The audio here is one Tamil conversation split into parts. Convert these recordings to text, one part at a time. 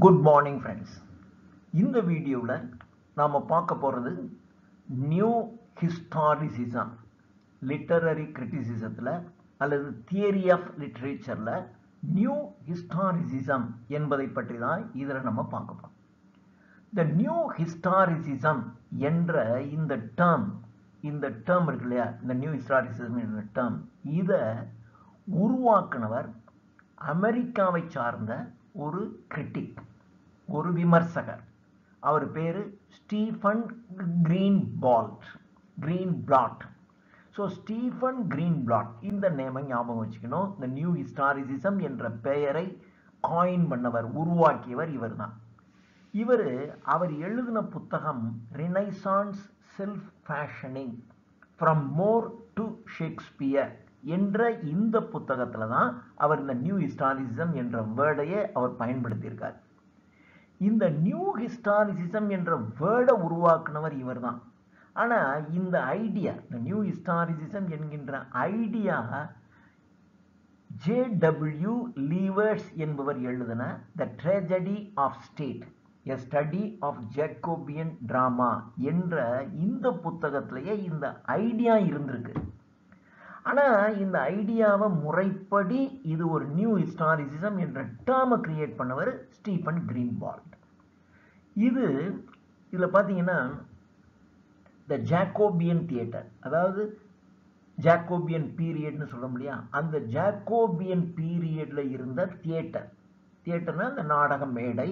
Good morning friends. இந்த வீடியோவில் நாம் பார்க்க போகிறது நியூ ஹிஸ்டாரிசிசம், லிட்டரரி கிரிட்டிசிசத்தில் அல்லது தியரி ஆஃப் லிட்ரேச்சரில் நியூ ஹிஸ்டாரிசிசம் என்பதை பற்றி தான் இதில் நம்ம பார்க்க போகிறோம். இந்த நியூ ஹிஸ்டாரிசிசம் என்ற இந்த டேர்ம் இருக்கு இல்லையா, இந்த நியூ ஹிஸ்டாரிசிசம் என்ற டேர்ம், இதை உருவாக்குனவர் அமெரிக்காவை சார்ந்த ஒரு கிரிட்டிக், ஒரு விமர்சகர். அவர் பேரு ஸ்டீஃபன் கிரீன்பிளாட். ஸோ ஸ்டீஃபன் கிரீன்பிளாட், இந்த நேமை ஞாபகம் வச்சுக்கணும். இந்த நியூ ஹிஸ்டாரிசிசம் என்ற பெயரை காயின் பண்ணவர், உருவாக்கியவர் இவர் தான். அவர் எழுதின புத்தகம் renaissance self fashioning from More to Shakespeare என்ற இந்த புத்தகத்தில் தான் அவர் இந்த நியூ ஹிஸ்டாரிசிசம் என்ற வேர்டையே அவர் பயன்படுத்தியிருக்கார். இந்த நியூ ஹிஸ்டாரிசிசம் என்ற வேர்டை உருவாக்குனவர் இவர் தான். ஆனால் இந்த ஐடியா, இந்த நியூ ஹிஸ்டாரிசிசம் என்கின்ற ஐடியா J.W. லீவர்ஸ் என்பவர் எழுதின the tragedy of state, a study of Jacobean drama என்ற இந்த புத்தகத்திலேயே இந்த ஐடியா இருந்திருக்கு. ஆனால் இந்த ஐடியாவை முறைப்படி இது ஒரு நியூ ஹிஸ்டாரிசிசம் என்ற டேர்மை கிரியேட் பண்ணவர் ஸ்டீஃபன் கிரீன்பிளாட். இதில் பார்த்தீங்கன்னா த ஜாக்கோபியன் தியேட்டர், அதாவது ஜாக்கோபியன் பீரியட்னு சொல்ல முடியா, அந்த ஜாக்கோபியன் பீரியட்ல இருந்த தியேட்டர்னா அந்த நாடக மேடை,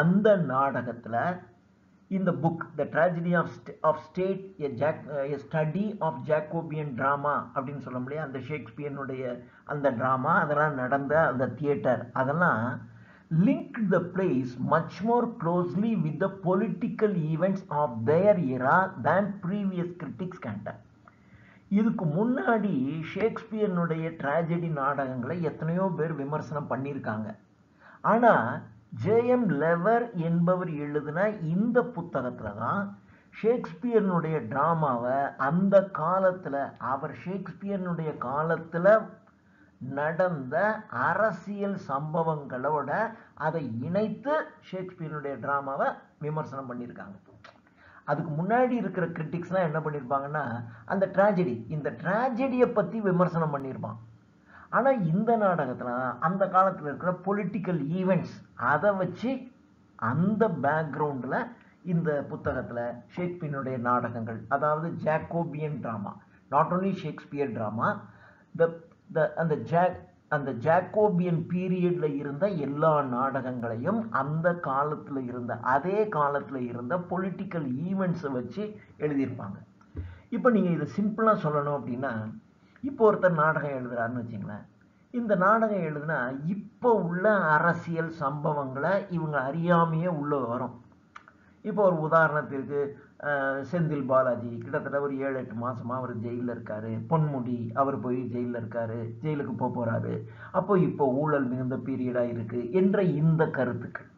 அந்த நாடகத்தில் இந்த book the tragedy of state, a study of Jacobean drama அப்படின்னு சொல்ல முடியாது, அந்த ஷேக்ஸ்பியனுடைய அந்த ட்ராமா, அதெல்லாம் நடந்த அந்த தியேட்டர், அதெல்லாம் linked the plays much more closely with the political events of their era than previous critics can tell. இதுக்கு முன்னாடி ஷேக்ஸ்பியனுடைய ட்ராஜடி நாடகங்களை எத்தனையோ பேர் விமர்சனம் பண்ணியிருக்காங்க. ஆனால் J.M. லெவர் என்பவர் எழுதின இந்த புத்தகத்தில் தான் ஷேக்ஸ்பியனுடைய டிராமாவை அந்த காலத்தில், அவர் ஷேக்ஸ்பியனுடைய காலத்தில் நடந்த அரசியல் சம்பவங்களோட அதை இணைத்து ஷேக்ஸ்பியனுடைய டிராமாவை விமர்சனம் பண்ணியிருக்காங்க. அதுக்கு முன்னாடி இருக்கிற கிரிட்டிக்ஸ்லாம் என்ன பண்ணியிருப்பாங்கன்னா, அந்த இந்த ட்ராஜடியை பற்றி விமர்சனம் பண்ணியிருப்பான். ஆனால் இந்த நாடகத்தில் அந்த காலத்தில் இருக்கிற பொலிட்டிக்கல் ஈவெண்ட்ஸ் அதை வச்சு அந்த பேக்ரவுண்டில் இந்த புத்தகத்தில் ஷேக்ஸ்பியனுடைய நாடகங்கள், அதாவது Jacobian drama, not only Shakespeare drama, அந்த ஜாக்கோபியன் பீரியட்ல இருந்த எல்லா நாடகங்களையும் அந்த காலத்தில் இருந்த, அதே காலத்தில் இருந்த பொலிட்டிக்கல் ஈவெண்ட்ஸை வச்சு எழுதியிருப்பாங்க. இப்போ நீங்கள் இதை சிம்பிளாக சொல்லணும் அப்படின்னா, இப்போ ஒருத்தர் நாடகம் எழுதுறாருன்னு வச்சுங்களேன், இந்த நாடகம் எழுதுனா இப்போ உள்ள அரசியல் சம்பவங்களை இவங்க அறியாமையே உள்ள வரும். இப்போ ஒரு உதாரணத்திற்கு செந்தில் பாலாஜி கிட்டத்தட்ட ஒரு 7-8 மாசமா அவர் ஜெயிலில் இருக்காரு. பொன்முடி அவர் போய் ஜெயிலில் இருக்காரு, ஜெயிலுக்கு போறாரு. அப்போ இப்போ ஊழல் மிகுந்த பீரியடா இருக்கு என்ற இந்த கருத்துக்கள்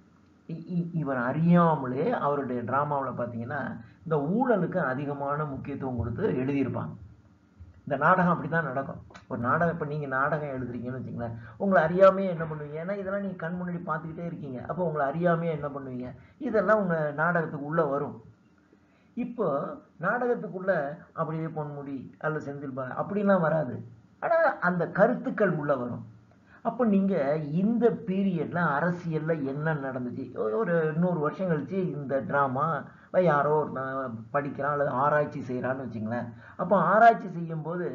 இவர் அறியாமலே அவருடைய டிராமாவில் பார்த்தீங்கன்னா இந்த ஊழலுக்கு அதிகமான முக்கியத்துவம் கொடுத்து எழுதியிருப்பாங்க. இந்த நாடகம் அப்படிதான் நடக்கும். ஒரு நாடகம், இப்போ நீங்கள் நாடகம் எழுதுறீங்கன்னு வச்சுங்களேன், உங்களை அறியாமையே என்ன பண்ணுவீங்க, ஏன்னா இதெல்லாம் நீங்கள் கண் முன்னாடி பார்த்துக்கிட்டே இருக்கீங்க. அப்போ உங்களை அறியாமையே என்ன பண்ணுவீங்க, இதெல்லாம் உங்கள் நாடகத்துக்கு உள்ளே வரும். இப்போ நாடகத்துக்குள்ள அப்படியே பொன்முடி அல்லது செந்தில் அப்படிலாம் வராது, ஆனால் அந்த கருத்துக்கள் உள்ள வரும். அப்போ நீங்கள் இந்த பீரியட்ல அரசியல்ல என்ன நடந்துச்சு, ஒரு 100 வருஷம் கழிச்சு இந்த ட்ராமா யாரோ படிக்கிறான் அல்லது ஆராய்ச்சி செய்கிறான்னு வச்சுங்களேன். அப்போ ஆராய்ச்சி செய்யும் போது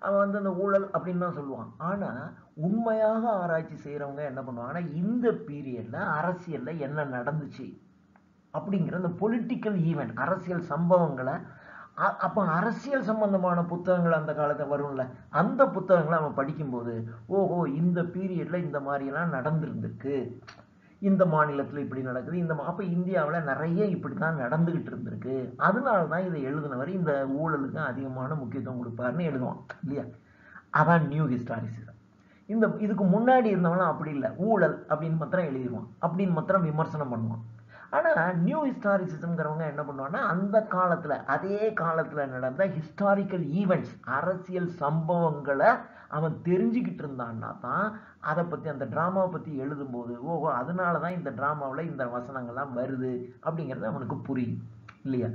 அவன் அந்த ஊழல் அப்படின்னு தான் சொல்லுவான். ஆனால் உண்மையாக ஆராய்ச்சி செய்கிறவங்க என்ன பண்ணுவாங்கன்னா, இந்த பீரியட்ல அரசியல்ல என்ன நடந்துச்சு அப்படிங்கிற அந்த பொலிட்டிக்கல் ஈவெண்ட், அரசியல் சம்பவங்களை, அப்போ அரசியல் சம்பந்தமான புத்தகங்கள் அந்த காலத்தில் வரும்ல, அந்த புத்தகங்களை அவன் படிக்கும்போது ஓஹோ இந்த பீரியட்ல இந்த மாதிரிலாம் நடந்துருந்துருக்கு, இந்த மாநிலத்தில் இப்படி நடக்குது, அப்போ இந்தியாவில் நிறைய இப்படி தான் நடந்துகிட்டு இருந்திருக்கு, அதனால தான் இதை எழுதினவர் இந்த ஊழலுக்கு அதிகமான முக்கியத்துவம் கொடுப்பாருன்னு எழுதுவான் இல்லையா. அதான் நியூ ஹிஸ்டாரிசிசம். இதுக்கு முன்னாடி இருந்தவங்களாம் அப்படி இல்லை, ஊழல் அப்படின்னு மாத்திரம் எழுதிடுவான், அப்படின்னு மாத்திரம் விமர்சனம் பண்ணுவான். ஆனா நியூ ஹிஸ்டாரிசிசம்ங்கிறவங்க என்ன பண்ணுவாங்கன்னா அந்த காலத்துல அதே காலத்துல நடந்த ஹிஸ்டாரிக்கல் ஈவெண்ட்ஸ் அரசியல் சம்பவங்களை அவன் தெரிஞ்சுக்கிட்டு இருந்தான்னா தான் அதை பத்தி அந்த டிராமாவை பத்தி எழுதும்போது ஓஹோ அதனாலதான் இந்த டிராமாவுல இந்த வசனங்கள்லாம் வருது அப்படிங்கிறது அவனுக்கு புரியும் இல்லையா.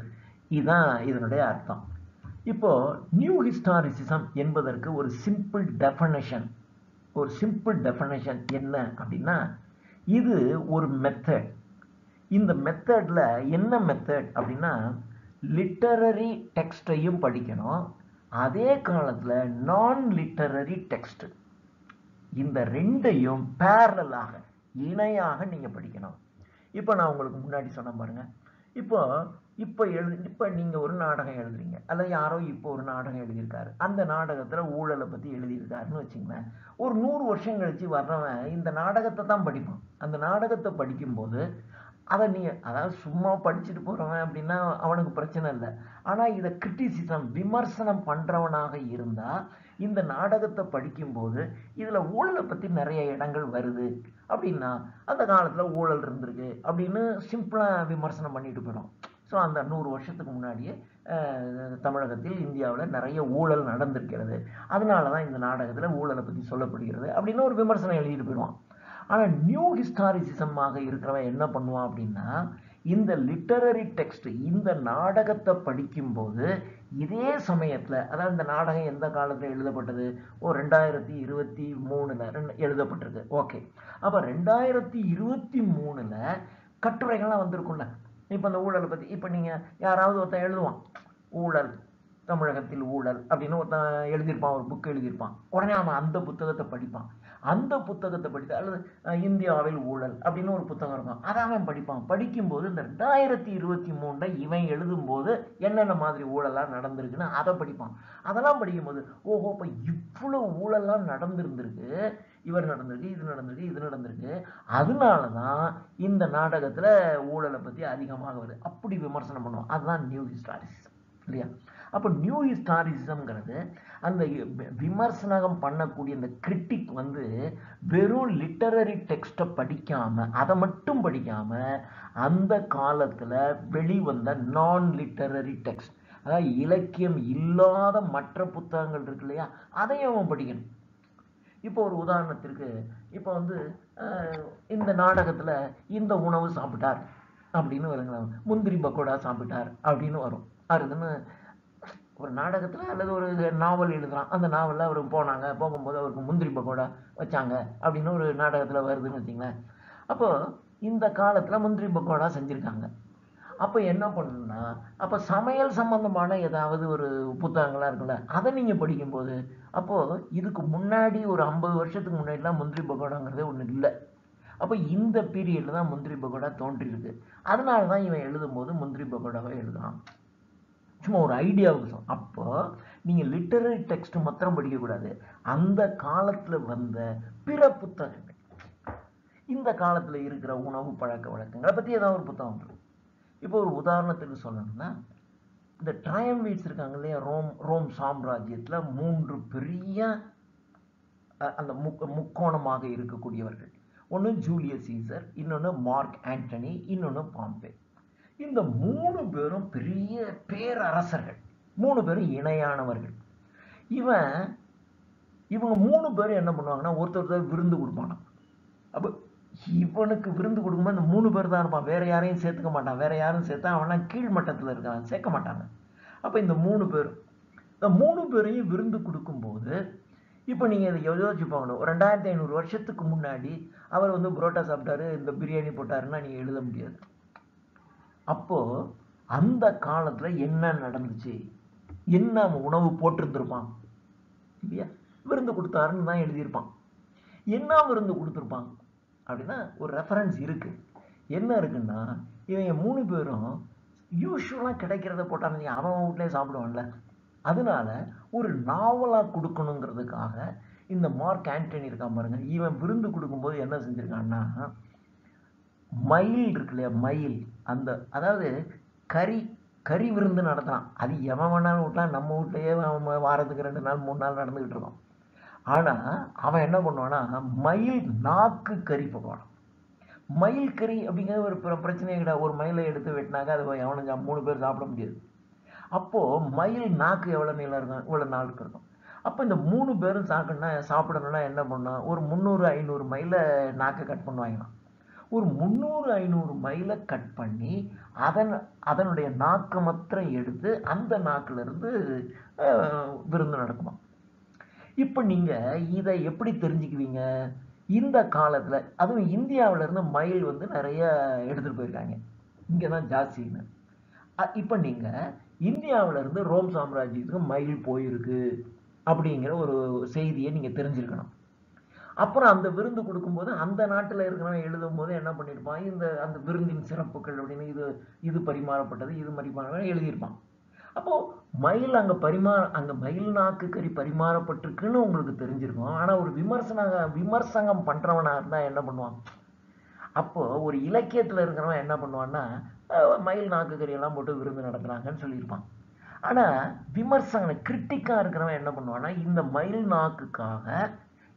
இதுதான் இதனுடைய அர்த்தம். இப்போ நியூ ஹிஸ்டாரிசிசம் என்பதற்கு ஒரு சிம்பிள் டெஃபனேஷன் என்ன அப்படின்னா இது ஒரு மெத்தட். இந்த மெத்தட்ல என்ன மெத்தட் அப்படின்னா லிட்டரரி டெக்ஸ்டையும் படிக்கணும், அதே காலத்துல நான் லிட்டரரி டெக்ஸ்ட் இந்த ரெண்டையும் பேரலாக இணையாக நீங்க படிக்கணும். இப்போ நான் உங்களுக்கு முன்னாடி சொன்ன பாருங்க, இப்போ நீங்க ஒரு நாடகம் எழுதுறீங்க அல்ல யாரோ இப்போ ஒரு நாடகம் எழுதியிருக்காரு, அந்த நாடகத்துல ஊழலை பத்தி எழுதியிருக்காருன்னு வச்சுங்களேன். ஒரு 100 வருஷம் கழிச்சு வர்றவன் இந்த நாடகத்தை தான் படிப்பான். அந்த நாடகத்தை படிக்கும்போது அதை நீ அதாவது சும்மா படிச்சுட்டு போறவன் அப்படின்னா அவனுக்கு பிரச்சனை இல்லை. ஆனா இதை கிரிட்டிசிசம் விமர்சனம் பண்றவனாக இருந்தா இந்த நாடகத்தை படிக்கும்போது இதுல ஊழலை பத்தி நிறைய இடங்கள் வருது அப்படின்னா அந்த காலத்துல ஊழல் இருந்திருக்கு அப்படின்னு சிம்பிளா விமர்சனம் பண்ணிட்டு போயிடும். ஸோ அந்த 100 வருஷத்துக்கு முன்னாடியே தமிழகத்தில் இந்தியாவில் நிறைய ஊழல் நடந்திருக்கிறது, அதனாலதான் இந்த நாடகத்துல ஊழலை பத்தி சொல்லப்படுகிறது அப்படின்னு ஒரு விமர்சனம் எழுதிட்டு போயிடுவான். ஆனா நியூ ஹிஸ்டாரிசிசமாக இருக்கிறவன் என்ன பண்ணுவான் அப்படின்னா இந்த லிட்டரரி டெக்ஸ்ட் இந்த நாடகத்தை படிக்கும்போது இதே சமயத்துல அதாவது இந்த நாடகம் எந்த காலத்துல எழுதப்பட்டது, 2023 எழுதப்பட்டிருக்கு. ஓகே, அப்ப 2023 கட்டுரைகள்லாம் வந்திருக்கும்ல. இப்ப அந்த ஊழலை பத்தி இப்ப நீங்க யாராவது ஒருத்தன் எழுதுவான் ஊழல் தமிழகத்தில் ஊழல் அப்படின்னு ஒருத்தன் எழுதியிருப்பான், ஒரு புக் எழுதியிருப்பான். உடனே அவன் அந்த புத்தகத்தை படிப்பான். அந்த புத்தகத்தை படித்து அல்லது இந்தியாவில் ஊழல் அப்படின்னு ஒரு புத்தகம் இருக்கும், அதை அவன் படிப்பான். படிக்கும்போது இந்த 2023 இவன் எழுதும்போது என்னென்ன மாதிரி ஊழலாம் நடந்திருக்குன்னு அதை படிப்பான். அதெல்லாம் படிக்கும்போது ஓஹோ இப்ப இவ்வளவு ஊழல்லாம் நடந்திருந்திருக்கு, இவர் நடந்திருக்கு, இது நடந்திருக்கு, அதனாலதான் இந்த நாடகத்துல ஊழலை பத்தி அதிகமாக வருது அப்படி விமர்சனம் பண்ணுவோம். அதுதான் நியூ ஹிஸ்டாரிசிசம் இல்லையா. அப்ப நியூ ஹிஸ்டாரிசிசம்ங்கிறது அந்த விமர்சனம் பண்ணக்கூடிய அந்த கிரிட்டிக் வெறும் லிட்டரரி டெக்ஸ்ட படிக்காம அதை மட்டும் படிக்காம அந்த காலத்துல வெளிவந்த நான் லிட்டரரி டெக்ஸ்ட் அதாவது இலக்கியம் இல்லாத மற்ற புத்தகங்கள் இருக்கு இல்லையா, அதையும் அவன் படிக்கணும். இப்போ ஒரு உதாரணத்திற்கு இப்போ இந்த நாடகத்துல இந்த உணவு சாப்பிட்டார் அப்படின்னு வருங்க, முந்திரி பக்கோடா சாப்பிட்டார் அப்படின்னு வரும். அதுன்னு ஒரு நாடகத்துல அல்லது ஒரு நாவல் எழுதுறான், அந்த நாவல்ல அவர் போகும்போது அவருக்கு முந்திரி பக்கோடா வச்சாங்க அப்படின்னு ஒரு நாடகத்துல வருதுன்னு வச்சுங்களேன். அப்போ இந்த காலத்துல முந்திரி பக்கோடா செஞ்சிருக்காங்க. அப்ப என்ன பண்ணுன்னா அப்ப சமையல் சம்பந்தமான ஏதாவது ஒரு புத்தகங்களா இருக்குல்ல, அதை நீங்க படிக்கும்போது அப்போ இதுக்கு முன்னாடி ஒரு 50 வருஷத்துக்கு முன்னாடிலாம் முந்திரி பக்கோடாங்கிறதே ஒண்ணு இல்லை. அப்ப இந்த பீரியட்ல தான் முந்திரி பக்கோடா தோன்றிருக்கு. அதனாலதான் இவன் எழுதும் போது முந்திரி பக்கோடாவை எழுதுறான். சும்மா ஒரு ஐடியாவுக்கு. அப்போ நீங்க லிட்டரரி டெக்ஸ்ட் மாத்திரம் படிக்க கூடாது, அந்த காலத்துல வந்த பிற புத்தகங்கள் இந்த காலத்துல இருக்கிற உணவு பழக்க வழக்கங்களை பத்தி ஏதாவது ஒரு புத்தகம் இருக்கும். இப்போ ஒரு உதாரணத்துக்கு சொல்லணும்னா இந்த ட்ரையம்விட்ஸ் இருக்காங்க இல்லையா, ரோம் சாம்ராஜ்யத்துல 3 பெரிய அந்த முக்கோணமாக இருக்கக்கூடியவர்கள். ஒன்னு ஜூலியஸ் சீசர், இன்னொன்னு மார்க் ஆண்டனி, இன்னொன்னு பாம்பே. இந்த 3 பேரும் பெரிய பேரரசர்கள், 3 பேரும் இணையானவர்கள். இவங்க 3 பேரும் என்ன பண்ணுவாங்கன்னா ஒருத்தர் விருந்து கொடுப்பானா. அப்ப இவனுக்கு விருந்து கொடுக்கும்போது இந்த 3 பேர் தான் இருப்பான், வேற யாரையும் சேர்த்துக்க மாட்டான். வேற யாரும் சேர்த்தா அவனா கீழ்மட்டத்துல இருக்கான், சேர்க்க மாட்டாங்க. அப்ப இந்த 3 பேரையும் விருந்து கொடுக்கும்போது இப்ப நீங்க இதை யோசிச்சு பார்க்கணும். 2500 வருஷத்துக்கு முன்னாடி அவர் புரோட்டா சாப்பிட்டாரு, இந்த பிரியாணி போட்டாருன்னா நீங்க எழுத முடியாது. அப்போ அந்த காலத்துல என்ன நடந்துச்சு, என்ன உணவு போட்டிருந்திருப்பான் இல்லையா, விருந்து கொடுத்தாருன்னு தான் எழுதியிருப்பான். என்ன விருந்து கொடுத்துருப்பான் அப்படின்னா ஒரு ரெஃபரன்ஸ் இருக்கு. என்ன இருக்குன்னா இவங்க 3 பேரும் யூஸ்வலா கிடைக்கிறத போட்டாங்க, அவன் வீட்லயே சாப்பிடுவான்ல, அதனால ஒரு நாவலா கொடுக்கணுங்கிறதுக்காக இந்த மார்க் ஆண்டனி இருக்கான் பாருங்க, இவன் விருந்து கொடுக்கும்போது என்ன செஞ்சிருக்கான்னா மயில் இருக்கு இல்லையா, மயில் அந்த அதாவது கறி விருந்து நடத்துறான். அது எவன் வேணாலும் விட்டலாம், நம்ம வீட்லயே வாரத்துக்கு 2 நாள் 3 நாள் நடந்துகிட்டு இருக்கோம். ஆனா அவன் என்ன பண்ணுவான்னா மயில் நாக்கு கறி போடுவான். மயில் கறி அப்படிங்கிறது ஒரு பிரச்சனையே கிடையாது. ஒரு மயிலை எடுத்து வெட்டினாக்க அது எவனும் 3 பேர் சாப்பிட முடியாது. அப்போ மயில் நாக்கு எவ்வளவு நீளம் இருக்கும், இவ்வளவு நாளுக்கு இருக்கும். அப்ப இந்த 3 பேரும் சாப்பிடணும்னா என்ன பண்ணணும், ஒரு 300 500 மயில நாக்கை கட் பண்ணுவாங்களாம். ஒரு 300 500 மயிலை கட் பண்ணி அதனுடைய நாக்கு மாத்திரம் எடுத்து அந்த நாக்குல இருந்து விருந்து நடக்குமா. இப்ப நீங்க இதை எப்படி தெரிஞ்சுக்குவீங்க? இந்த காலத்துல அதுவும் இந்தியாவில இருந்து மயில் நிறைய எடுத்துட்டு போயிருக்காங்க, இங்கதான் ஜாஸ்தின்னு. இப்ப நீங்க இந்தியாவில இருந்து ரோம் சாம்ராஜ்யத்துக்கு மயில் போயிருக்கு அப்படிங்கிற ஒரு செய்தியை நீங்க தெரிஞ்சிருக்கணும். அப்புறம் அந்த விருந்து கொடுக்கும்போது அந்த நாட்டுல இருக்கிறவன் எழுதும் போது என்ன பண்ணிருப்பான், அந்த விருந்தின் சிறப்புகள் அப்படின்னு இது பரிமாறப்பட்டது, இது எழுதியிருப்பான். அப்போ மயில் அங்க மயில் நாக்கு கறி பரிமாறப்பட்டிருக்குன்னு உங்களுக்கு தெரிஞ்சிருக்கும். ஆனா ஒரு விமர்சனம் பண்றவனா இருந்தா என்ன பண்ணுவான், அப்போ ஒரு இலக்கியத்துல இருக்கிறவன் என்ன பண்ணுவான்னா மயில் நாக்கு கறி எல்லாம் போட்டு விருந்து நடத்துறாங்கன்னு சொல்லியிருப்பான். ஆனா கிரிட்டிக்கா இருக்கிறவன் என்ன பண்ணுவான்னா இந்த மயில் நாக்குக்காக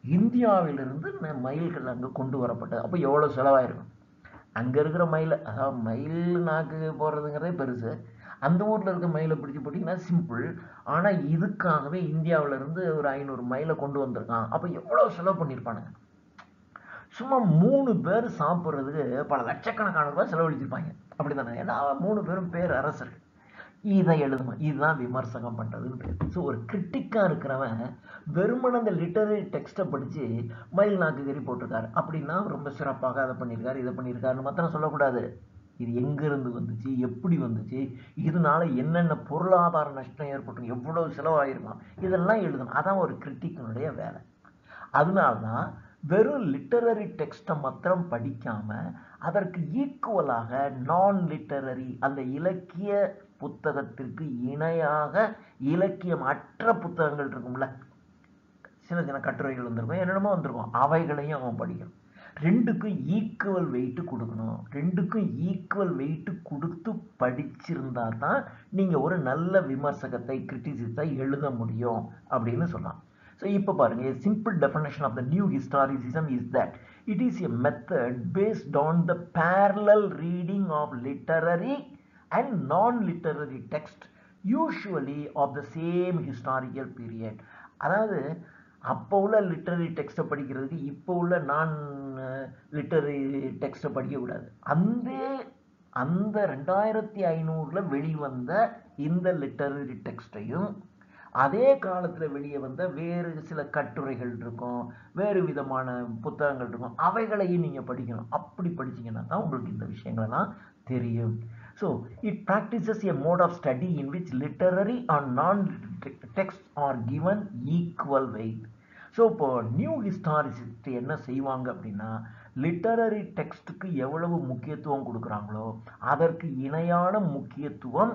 இந்தியாவிலிருந்து மயில்கள் அங்க கொண்டு வரப்பட்டது. அப்ப எவ்வளவு செலவாயிருக்கும். அங்க இருக்கிற மயில், அதாவது மயில் நாக்கு போடுறதுங்கிறதே பெருசு, அந்த ஊர்ல இருக்க மயிலை பிடிச்சு போட்டீங்கன்னா சிம்பிள். ஆனா இதுக்காகவே இந்தியாவில இருந்து ஒரு 500 மயிலை கொண்டு வந்திருக்கான். அப்ப எவ்வளவு செலவு பண்ணிருப்பானுங்க. சும்மா 3 பேர் சாப்பிடுறதுக்கு பல லட்சக்கணக்கான ரூபாய் செலவழிச்சிருப்பாங்க. அப்படித்தானே? ஏன்னா 3 பேரும் பேர் அரசர்கள். இதை எழுதுமா, இதுதான் விமர்சனம் பண்றதுன்னு பேர். ஸோ ஒரு கிரிட்டிக்கா இருக்கிறவன் வெறுமன அந்த லிட்டரரி டெக்ஸ்ட்டை படிச்சு மயில் நாக்கு கறி போட்டிருக்காரு அப்படின்னா ரொம்ப சிறப்பாக அதை பண்ணியிருக்காரு இதை பண்ணியிருக்காருன்னு மாத்திரம் சொல்லக்கூடாது. இது எங்கிருந்து வந்துச்சு, எப்படி வந்துச்சு, இதனால என்னென்ன பொருளாதார நஷ்டம் ஏற்பட்டு எவ்வளவு செலவாயிருக்கும், இதெல்லாம் எழுதணும். அதான் ஒரு கிரிட்டிக்கினுடைய வேலை. அதனால்தான் வெறும் லிட்டரரி டெக்ஸ்ட்டை மாத்திரம் படிக்காம அதற்கு ஈக்குவலாக நான் லிட்டரரி, அந்த இலக்கிய புத்தகத்திற்கு இணையாக இலக்கியம் அற்ற புத்தகங்கள் இருக்கும்ல, சின்ன சின்ன கட்டுரைகள் வந்திருக்கும், என்னென்னமோ வந்திருக்கும், அவைகளையும் அவன் படிக்கணும். ரெண்டுக்கும் ஈக்குவல் வெயிட் கொடுக்கணும். ரெண்டுக்கும் ஈக்குவல் வெயிட் கொடுத்து படிச்சிருந்தா தான் நீங்க ஒரு நல்ல விமர்சகத்தை, கிரிட்டிசிசத்தை எழுத முடியும் அப்படின்னு சொல்லலாம். So இப்போ பாருங்க, a simple definition of the new historicism is that it is a method based on the parallel reading of literary and non-literary text, usually of the same historical period. அதாவது அப்போ உள்ள லிட்டரரி டெக்ஸ்ட்டை படிக்கிறதுக்கு இப்போ உள்ள நான் லிட்டரரி டெக்ஸ்ட்டை படிக்கக்கூடாது. அந்த 2500 வெளிவந்த இந்த லிட்டரரி டெக்ஸ்டையும் அதே காலத்துல வெளியே வந்த வேறு சில கட்டுரைகள் இருக்கும், வேறு விதமான புத்தகங்கள் இருக்கும், அவைகளையும் நீங்க படிக்கணும். அப்படி படிச்சீங்கன்னா தான் உங்களுக்கு இந்த விஷயங்கள்லாம் தெரியும். So it practices a mode of study in which literary and non-literary texts are given equal weight. So இப்போ நியூ ஹிஸ்டாரிசிஸ்ட் என்ன செய்வாங்க அப்படின்னா, லிட்டரரி டெக்ஸ்டுக்கு எவ்வளவு முக்கியத்துவம் கொடுக்குறாங்களோ அதற்கு இணையான முக்கியத்துவம்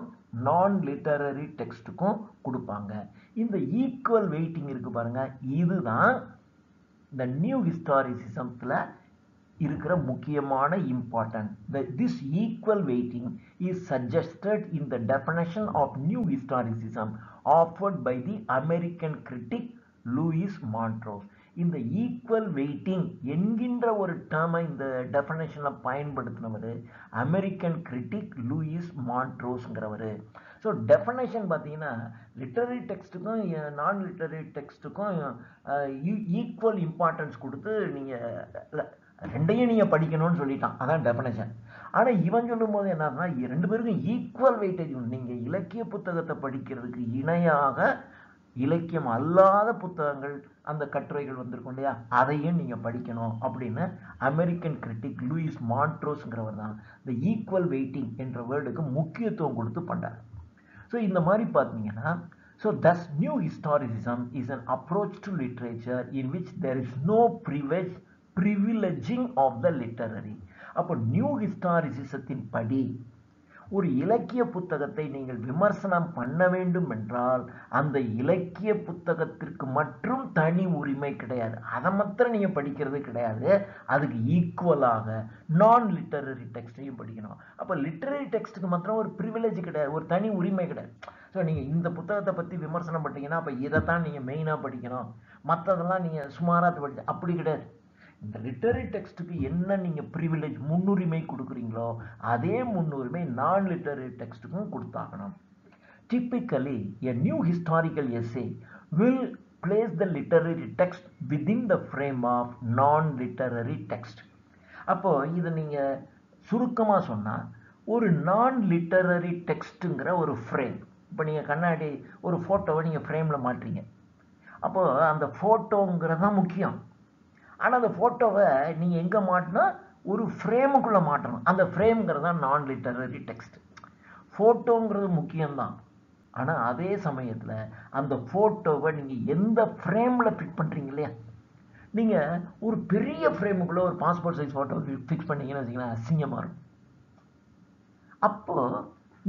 நான் லிட்டரரி டெக்ஸ்டுக்கும் கொடுப்பாங்க. இந்த ஈக்குவல் வெயிட்டிங் இருக்கு பாருங்க, இதுதான் இந்த நியூ ஹிஸ்டாரிசிசத்துல இருக்கிற முக்கியமான important. This equal weighting is suggested in the definition of new historicism offered by the American critic Louis Montrose. இந்த ஈக்குவல் வெயிட்டிங் என்கின்ற ஒரு டேர்மை இந்த டெஃபினேஷன்ல பயன்படுத்தினவர் அமெரிக்கன் கிரிட்டிக் லூயிஸ் மான்ட்ரோஸ்ங்கிறவர். ஸோ டெஃபினேஷன் பார்த்தீங்கன்னா லிட்டரரி டெக்ஸ்ட்டுக்கும் நான் லிட்டரரி டெக்ஸ்ட்டுக்கும் ஈக்குவல் இம்பார்ட்டன்ஸ் கொடுத்து நீங்கள் ரெண்டையும் நீங்கள் படிக்கணும்னு சொல்லிட்டான், அதான் டெஃபினேஷன். ஆனால் இவன் சொல்லும் போது என்னன்னா ரெண்டு பேருக்கும் ஈக்குவல் வெயிட்டேஜ். நீங்கள் இலக்கிய புத்தகத்தை படிக்கிறதுக்கு இணையாக இலக்கியம் அல்லாத புத்தகங்கள், அந்த கட்டுரைகள் வந்திருக்கும் இல்லையா, அதையும் நீங்க படிக்கணும் அப்படின்னு அமெரிக்கன் கிரிட்டிக் லூயிஸ் மான்ட்ரோஸ்ங்கிறவர் தான் இந்த ஈக்குவல் வெயிட்டிங் என்ற வேர்டுக்கு முக்கியத்துவம் கொடுத்து பண்றார். ஸோ இந்த மாதிரி பார்த்தீங்கன்னா, so thus new historicism is an approach to literature in which there is no privileging of the literary. அப்போ நியூ ஹிஸ்டாரிசிசத்தின் படி ஒரு இலக்கிய புத்தகத்தை நீங்கள் விமர்சனம் பண்ண வேண்டும் என்றால் அந்த இலக்கிய புத்தகத்திற்கு மற்றும் தனி உரிமை கிடையாது, அதை மாத்திரம் நீங்க படிக்கிறது கிடையாது, அதுக்கு ஈக்குவலாக நான் லிட்டரரி டெக்ஸ்டையும் படிக்கணும். அப்ப லிட்டரரி டெக்ஸ்ட்டுக்கு மாத்திரம் ஒரு ப்ரிவிலேஜ் கிடையாது, ஒரு தனி உரிமை கிடையாது. ஸோ நீங்க இந்த புத்தகத்தை பத்தி விமர்சனம் பண்ணீங்கன்னா அப்ப இதைத்தான் நீங்க மெயினா படிக்கணும், மற்றதெல்லாம் நீங்க சுமாரா படிச்சு அப்படி கிடையாது. இந்த லிட்டரரி டெக்ஸ்ட்டுக்கு என்ன நீங்க ப்ரிவிலேஜ் முன்னுரிமை கொடுக்குறீங்களோ அதே முன்னுரிமை நான் லிட்டரரி டெக்ஸ்ட்டுக்கும் கொடுத்தாகணும். Typically, a new historical essay will place the literary text within the frame of non-literary text. அப்போ இதை நீங்க சுருக்கமா சொன்னா ஒரு நான் லிட்டரரி டெக்ஸ்ட்ங்கிற ஒரு ஃப்ரேம். இப்போ நீங்க கண்ணாடி ஒரு போட்டோவை நீங்க ஃப்ரேம்ல மாற்றீங்க, அப்போ அந்த போட்டோங்கிறது தான் முக்கியம். ஆனா அந்த போட்டோவை நீங்க எங்க மாட்டினா ஒரு ஃப்ரேமுக்குள்ள மாட்டணும். அந்த ஃப்ரேம்ங்கிறது தான் நான் லிட்டரரி டெக்ஸ்ட். போட்டோங்கிறது முக்கியம்தான், ஆனா அதே சமயத்துல அந்த போட்டோவை நீங்க எந்த ஃப்ரேம்ல ஃபிட் பண்றீங்க இல்லையா? நீங்க ஒரு பெரிய ஃப்ரேமுக்குள்ள ஒரு பாஸ்போர்ட் சைஸ் போட்டோ ஃபிக்ஸ் பண்ணீங்கன்னு வச்சுக்கலாம், அசிங்கமா இருக்கும். அப்போ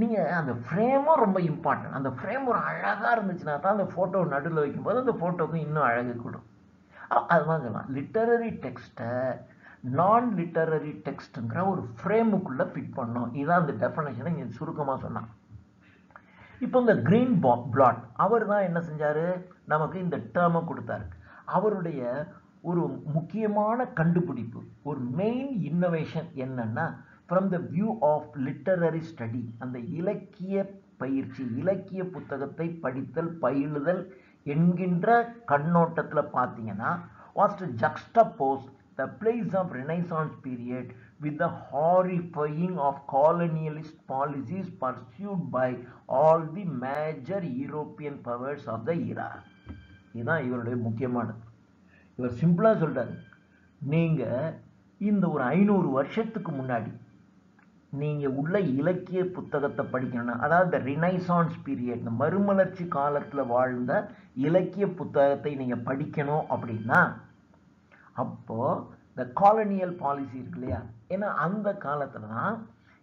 நீங்க அந்த ஃப்ரேமும் ரொம்ப இம்பார்ட்டன்ட். அந்த ஃப்ரேம் ஒரு அழகா இருந்துச்சுன்னா தான் அந்த போட்டோ நடுவில் வைக்கும்போது அந்த போட்டோக்கு இன்னும் அழகு கூடும். அதுதான் சொல்லலாம், லிட்டரரி டெக்ஸ்ட்டை நான் லிட்டரரி டெக்ஸ்ட்ங்கிற ஒரு ஃப்ரேமுக்குள்ள ஃபிட் பண்ணணும். இதுதான் அந்த டெஃபினேஷனை இங்க சுருக்கமா சொன்னாங்க. இப்போ இந்த கிரீன் பிளாட் அவர் தான் என்ன செஞ்சாரு, நமக்கு இந்த டேர்மை கொடுத்தாரு. அவருடைய ஒரு முக்கியமான கண்டுபிடிப்பு, ஒரு மெயின் இன்னோவேஷன் என்னன்னா, from the view of literary study, அந்த இலக்கிய பயிற்சி, இலக்கிய புத்தகத்தை படித்தல் பயிலுதல் என்கின்ற கண்ணோட்டத்தில் பார்த்தீங்கன்னா, was to juxtapose the place of Renaissance period with the horrifying of colonialist policies pursued by all the major European powers of the era. இதுதான் இவருடைய முக்கியமானது. இவர் சிம்பிளா சொல்றாரு, நீங்க இந்த ஒரு 500 வருஷத்துக்கு முன்னாடி நீங்க உள்ள இலக்கிய புத்தகத்தை படிக்கணும்னா, அதாவது ரினைசான்ஸ் பீரியட், மறுமலர்ச்சி காலத்துல வாழ்ந்த இலக்கிய புத்தகத்தை நீங்க படிக்கணும் அப்படின்னா, அப்போ இந்த காலனியல் பாலிசி இருக்கு இல்லையா? ஏன்னா அந்த காலத்துல தான்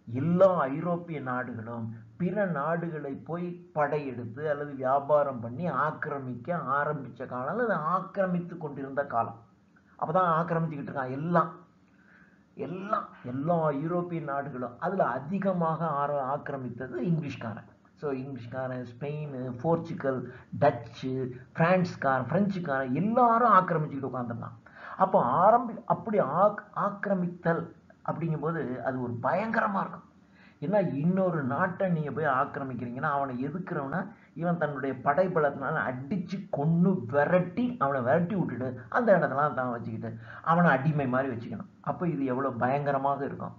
எல்லா ஐரோப்பிய நாடுகளும் பிற நாடுகளை போய் படையெடுத்து அல்லது வியாபாரம் பண்ணி ஆக்கிரமிக்க ஆரம்பிச்ச காலம், அல்லது ஆக்கிரமித்து கொண்டிருந்த காலம். அப்பதான் ஆக்கிரமிச்சுக்கிட்டு இருக்கான் எல்லா ஐரோப்பிய நாடுகளும். அதுல அதிகமாக ஆக்கிரமித்தது இங்கிலீஷ்காரன். ஸோ இங்கிலீஷ்காரன், ஸ்பெயின், போர்ச்சுகல், டச்சு, பிரெஞ்சுக்காரன் எல்லாரும் ஆக்கிரமிச்சுக்கிட்டு உட்காந்துருந்தான். அப்போ அப்படி ஆக்கிரமித்தல் அப்படிங்கும்போது அது ஒரு பயங்கரமா இருக்கும். ஏன்னா இன்னொரு நாட்டை நீங்க போய் ஆக்கிரமிக்கிறீங்கன்னா, அவனை எதுக்குறவனா இவன் தன்னுடைய படைபலத்தினால அடிச்சு கொன்னு விரட்டி விட்டுட்டு அந்த இடத்தெல்லாம் தான் வச்சுக்கிட்டு அவனை அடிமை மாதிரி வச்சுக்கணும். அப்போ இது எவ்வளவு பயங்கரமாக இருக்கும்.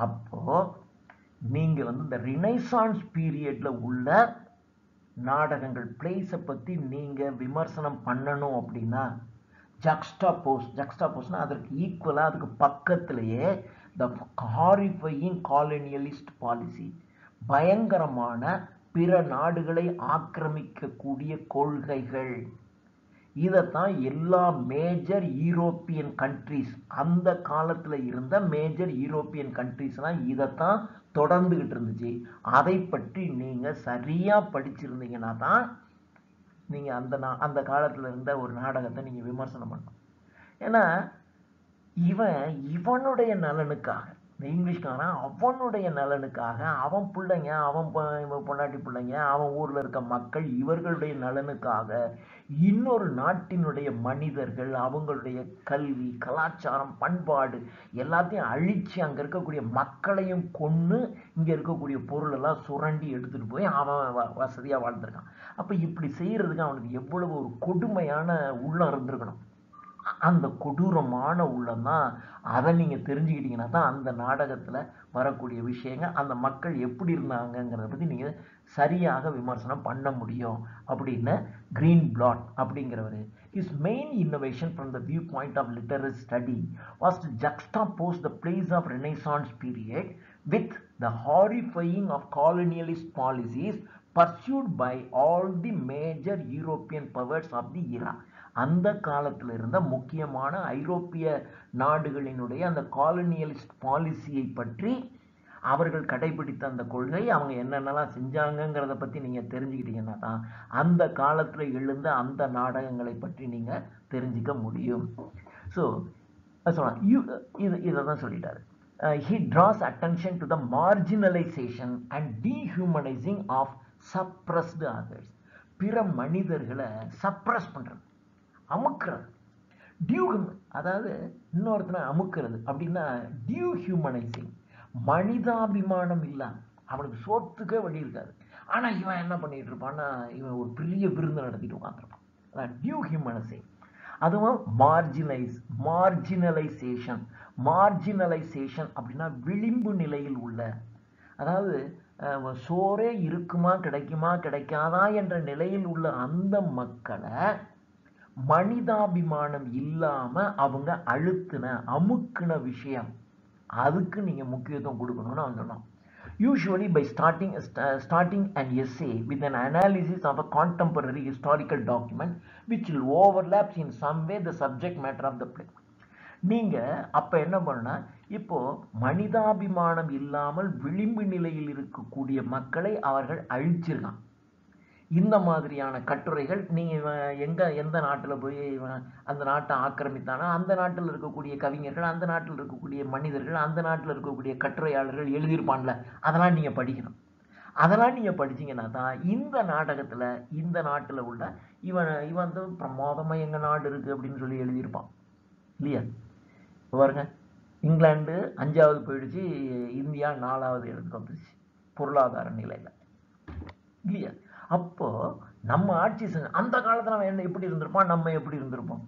அப்போ நீங்க இந்த ரினைசான்ஸ் பீரியட்ல உள்ள நாடகங்கள், பிளேஸை பத்தி நீங்க விமர்சனம் பண்ணணும் அப்படின்னா, ஜக்ஸ்டாபோஸ்னா அதற்கு ஈக்குவலா, அதுக்கு பக்கத்திலேயே the horrifying colonialist policy, பயங்கரமான பிற நாடுகளை ஆக்கிரமிக்கக்கூடிய கொள்கைகள். இதத்தான் எல்லா மேஜர் யூரோப்பியன் கண்ட்ரிஸ், அந்த காலத்துல இருந்த மேஜர் யூரோப்பியன் கண்ட்ரிஸ்லாம் இதைத்தான் தொடர்ந்துகிட்டு இருந்துச்சு. அதை பற்றி நீங்க சரியா படிச்சிருந்தீங்கன்னா தான் நீங்க அந்த காலத்துல இருந்த ஒரு நாடகத்தை நீங்க விமர்சனம் பண்ணணும். ஏன்னா இவனுடைய நலனுக்காக, இந்த இங்கிலீஷ்காரன் அவனுடைய நலனுக்காக, அவன் பிள்ளைங்க, அவன் பொண்டாட்டி பிள்ளைங்க, அவன் ஊர்ல இருக்க மக்கள், இவர்களுடைய நலனுக்காக இன்னொரு நாட்டினுடைய மனிதர்கள், அவங்களுடைய கல்வி, கலாச்சாரம், பண்பாடு எல்லாத்தையும் அழிச்சு அங்க இருக்கக்கூடிய மக்களையும் கொன்னு இங்க இருக்கக்கூடிய பொருள் எல்லாம் சுரண்டி எடுத்துட்டு போய் அவன் வசதியா வாழ்ந்திருக்கான். அப்ப இப்படி செய்யறதுக்கு அவனுக்கு எவ்வளவு ஒரு கொடுமையான உள்ளம் இருந்திருக்கணும். அந்த கொடூரமான உள்ளம் தான். அதை நீங்க தெரிஞ்சுக்கிட்டீங்கன்னா தான் அந்த நாடகத்துல வரக்கூடிய விஷயங்கள், அந்த மக்கள் எப்படி இருந்தாங்கிறத பத்தி நீங்க சரியாக விமர்சனம் பண்ண முடியும் அப்படின்னு கிரீன் பிளாட் அப்படிங்கிறவரு, his main innovation from the viewpoint of literary study was to juxtapose the place of Renaissance period with the horrifying of colonialist policies pursued by all the major European powers of the era. அந்த காலத்தில் இருந்த முக்கியமான ஐரோப்பிய நாடுகளினுடைய அந்த காலனியலிஸ்ட் பாலிசியை பற்றி, அவர்கள் கடைபிடித்த அந்த கொள்கை, அவங்க என்னென்னலாம் செஞ்சாங்கிறத பத்தி நீங்க தெரிஞ்சுக்கிட்டீங்கன்னா தான் அந்த காலத்துல எழுந்த அந்த நாடகங்களை பற்றி நீங்க தெரிஞ்சுக்க முடியும். ஸோ இதான் சொல்லிட்டாரு. He draws attention to the marginalization and dehumanizing of suppressed others. பிற மனிதர்களை சப்ரஸ் பண்றது, அமுக்கிறது, அதாவது இன்னொருத்தனை அமுக்கிறது அப்படின்னா டியூஹியூமனைசிங், மனிதாபிமானம் இல்ல, அவனுக்கு சோத்துக்கே வழி இருக்காது, ஆனா இவன் என்ன பண்ணிட்டு இருப்பான்னா இவன் ஒரு பெரிய விருந்து நடத்திட்டு உட்காந்துருப்பான். அதான் டியூஹியூமனைசிங். அதுவும் மார்ஜினலைசேஷன். மார்ஜினலைசேஷன் அப்படின்னா விளிம்பு நிலையில் உள்ள, அதாவது சோறே இருக்குமா கிடைக்குமா கிடைக்காதா என்ற நிலையில் உள்ள அந்த மக்களை மனிதாபிமானம் இல்லாம அவங்க அமுக்குன விஷயம், அதுக்கு நீங்க முக்கியத்துவம் கொடுக்கணும்னு அவன் சொன்னான். Usually by starting an essay with an analysis of a contemporary historical document which will overlaps in some way the subject matter of the play. நீங்க அப்ப என்ன பண்ணா, இப்போ மனிதாபிமானம் இல்லாமல் விளிம்பு நிலையில் இருக்கக்கூடிய மக்களை அவர்கள் அழிச்சிருக்கான். இந்த மாதிரியான கட்டுரைகள் நீங்க எந்த நாட்டுல போய் அந்த நாட்டை ஆக்கிரமித்தானா அந்த நாட்டில் இருக்கக்கூடிய கவிஞர்கள், அந்த நாட்டில் இருக்கக்கூடிய மனிதர்கள், அந்த நாட்டில் இருக்கக்கூடிய கட்டுரையாளர்கள் எழுதியிருப்பான்ல, அதெல்லாம் நீங்க படிக்கணும். அதெல்லாம் நீங்க படிச்சீங்கன்னா தான் இந்த நாடகத்துல இந்த நாட்டுல உள்ள இவன் வந்து பிரமாதமா எங்க நாடு இருக்கு அப்படின்னு சொல்லி எழுதியிருப்பான் இல்லையா? பாருங்க, இங்கிலாந்து 5வது போயிடுச்சு, இந்தியா 4வது இடத்துக்கு வந்துருச்சு பொருளாதார நிலையில இல்லையா? அப்போ நம்ம ஆட்சி அந்த காலத்துல அவன் என்ன எப்படி இருந்திருப்பான், நம்ம எப்படி இருந்திருப்போம்?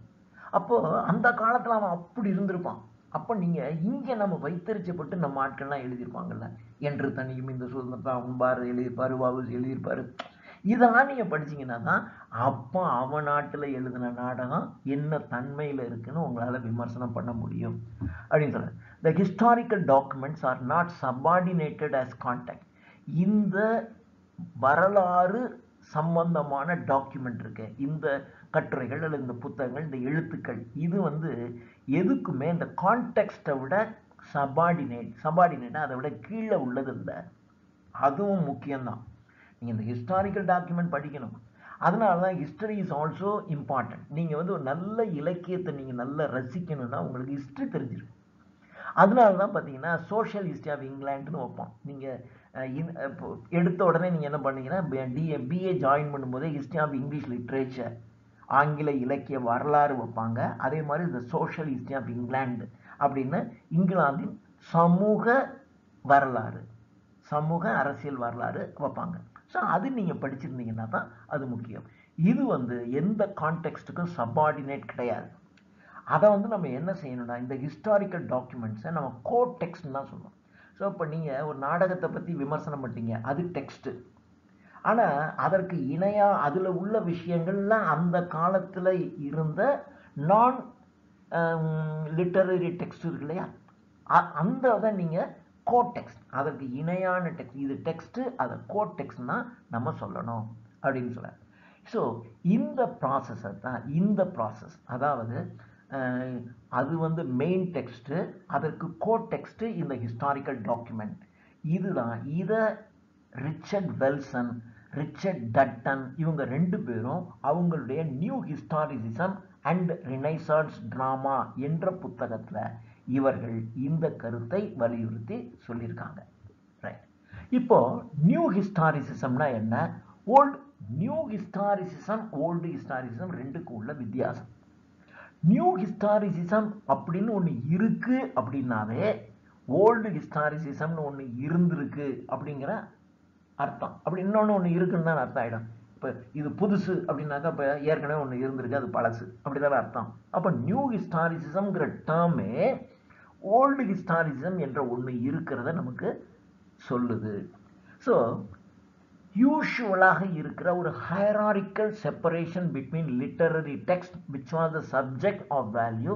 அப்போ அந்த காலத்துல அவன் அப்படி இருந்திருப்பான். அப்ப நீங்க இங்க நம்ம வைத்தறிச்சப்பட்டு நம்ம ஆட்கள்லாம் எழுதியிருப்பாங்கல்ல, என்று தனியும் இந்த சுதந்திரத்தை அன்பார் எழுதியிருப்பாரு, வாபஸ் எழுதியிருப்பாரு, இதெல்லாம் நீங்க படிச்சீங்கன்னா தான் அப்போ அவன் நாட்டுல எழுதின நாடகம் என்ன தன்மையில இருக்குன்னு உங்களால விமர்சனம் பண்ண முடியும் அப்படின்னு சொல்ற. The historical documents are not subordinated as context. இந்த வரலாறு சம்பந்தமான டாக்குமெண்ட் இருக்கு, இந்த கட்டுரைகள் அல்லது இந்த புத்தகங்கள், இந்த எழுத்துக்கள், இது வந்து எதுக்குமே இந்த கான்டெக்ஸ்டை விட சபார்டினேட் அதை விட கீழே உள்ளது இல்லை. அதுவும் முக்கியம்தான். நீங்க இந்த ஹிஸ்டாரிக்கல் டாக்குமெண்ட் படிக்கணும். அதனாலதான் ஹிஸ்டரி இஸ் ஆல்சோ இம்பார்ட்டன்ட். நீங்க வந்து ஒரு நல்ல இலக்கியத்தை நீங்க நல்லா ரசிக்கணும்னா உங்களுக்கு ஹிஸ்டரி தெரிஞ்சிருக்கு. அதனாலதான் பாத்தீங்கன்னா சோஷியல் ஹிஸ்டரி ஆஃப் இங்கிலாந்துன்னு வைப்போம். நீங்க எடுத்த உடனே நீங்க என்ன பண்ணீங்கன்னா பிஏ ஜாயின் பண்ணும்போதே ஹிஸ்டரி ஆஃப் இங்கிலீஷ் லிட்ரேச்சர், ஆங்கில இலக்கிய வரலாறு வைப்பாங்க. அதே மாதிரி இந்த சோஷியல் ஹிஸ்டரி ஆஃப் இங்கிலாந்து அப்படின்னு இங்கிலாந்தின் சமூக வரலாறு, சமூக அரசியல் வரலாறு வைப்பாங்க. ஸோ அது நீங்க படிச்சிருந்தீங்கன்னா தான் அது முக்கியம். இது வந்து எந்த கான்டெக்ஸ்டுக்கும் சபார்டினேட் கிடையாது. அதை வந்து நம்ம என்ன செய்யணும்னா இந்த ஹிஸ்டாரிக்கல் டாக்குமெண்ட்ஸை நம்ம கோட் டெக்ஸ்ட் தான் சொல்லுவோம். ஸோ இப்போ நீங்க ஒரு நாடகத்தை பத்தி விமர்சனம் பண்ணிட்டீங்க, அது டெக்ஸ்ட். ஆனா அதற்கு இணையா அதுல உள்ள விஷயங்கள்லாம் அந்த காலத்துல இருந்த நான் லிட்டரரி டெக்ஸ்ட் இருக்கு இல்லையா, அந்த நீங்க கோட் டெக்ஸ்ட், அதற்கு இணையான டெக்ஸ்ட், இது டெக்ஸ்ட் அதை கோட் டெக்ஸ்ட்னா நம்ம சொல்லணும் அப்படின்னு சொல்ல. ஸோ இந்த ப்ராசஸை தான் இந்த ப்ராசஸ், அதாவது அது வந்து மெயின் டெக்ஸ்ட், அதற்கு கோட் டெக்ஸ்ட் இந்த ஹிஸ்டாரிக்கல் டாக்குமெண்ட். இதுதான் இதை ரிச்சர்ட் வெல்சன், ரிச்சர்ட் டட்டன் இவங்க 2 பேரும் அவங்களுடைய new historicism and renaissance drama என்ற புத்தகத்துல இவர்கள் இந்த கருத்தை வலியுறுத்தி சொல்லியிருக்காங்க. ரைட். இப்போ நியூ ஹிஸ்டாரிசிசம்னா என்ன, நியூ ஹிஸ்டாரிசிசம் ஓல்டு ஹிஸ்டாரிசிசம் ரெண்டுக்கும் உள்ள வித்தியாசம். நியூ ஹிஸ்டாரிசிசம் அப்படின்னு ஒண்ணு இருக்கு அப்படின்னாவே ஓல்டு ஹிஸ்டாரிசிசம்னு ஒண்ணு இருந்திருக்கு அப்படிங்கிற அர்த்தம். அப்படி இன்னொன்னு ஒண்ணு இருக்குன்னு தான் அர்த்தம் ஆயிடும். இப்ப இது புதுசு அப்படின்னாக்கா இப்ப ஏற்கனவே ஒண்ணு இருந்திருக்கு, அது பழசு, அப்படிதான் அர்த்தம். அப்ப நியூ ஹிஸ்டாரிசிசம்ங்கிற டேர்மே ஓல்டு ஹிஸ்டாரிசிசம் என்ற ஒண்ணு இருக்கிறத நமக்கு சொல்லுது. ஸோ யூஷுவலாக இருக்கிற ஒரு hierarchical separation between literary text which was the subject of value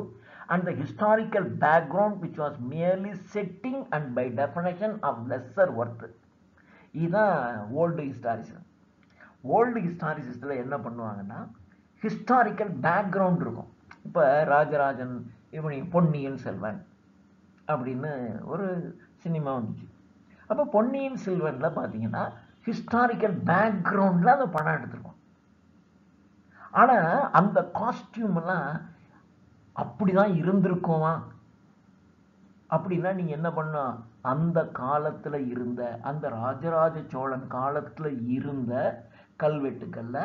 and the historical background which was merely setting and by definition of lesser worth. இதுதான் ஓல்டு ஹிஸ்டாரிசிசம். ஓல்டு ஹிஸ்டாரிசிசத்தில் என்ன பண்ணுவாங்கன்னா ஹிஸ்டாரிக்கல் பேக்ரவுண்ட் இருக்கும். இப்போ ராஜராஜன் இவனி பொன்னியின் செல்வன் அப்படின்னு ஒரு சினிமா வந்துச்சு. அப்போ பொன்னியின் செல்வன்ல பார்த்தீங்கன்னா ஹிஸ்டாரிக்கல் பேக்ரவுண்ட்ல அந்த படம் எடுத்திருக்கோம். ஆனா அந்த காஸ்டியூம் எல்லாம் அப்படிதான் இருந்திருக்குமா அப்படின்னா நீங்க என்ன பண்ண, அந்த காலத்துல இருந்த அந்த ராஜராஜ சோழன் காலத்துல இருந்த கல்வெட்டுக்கள்ல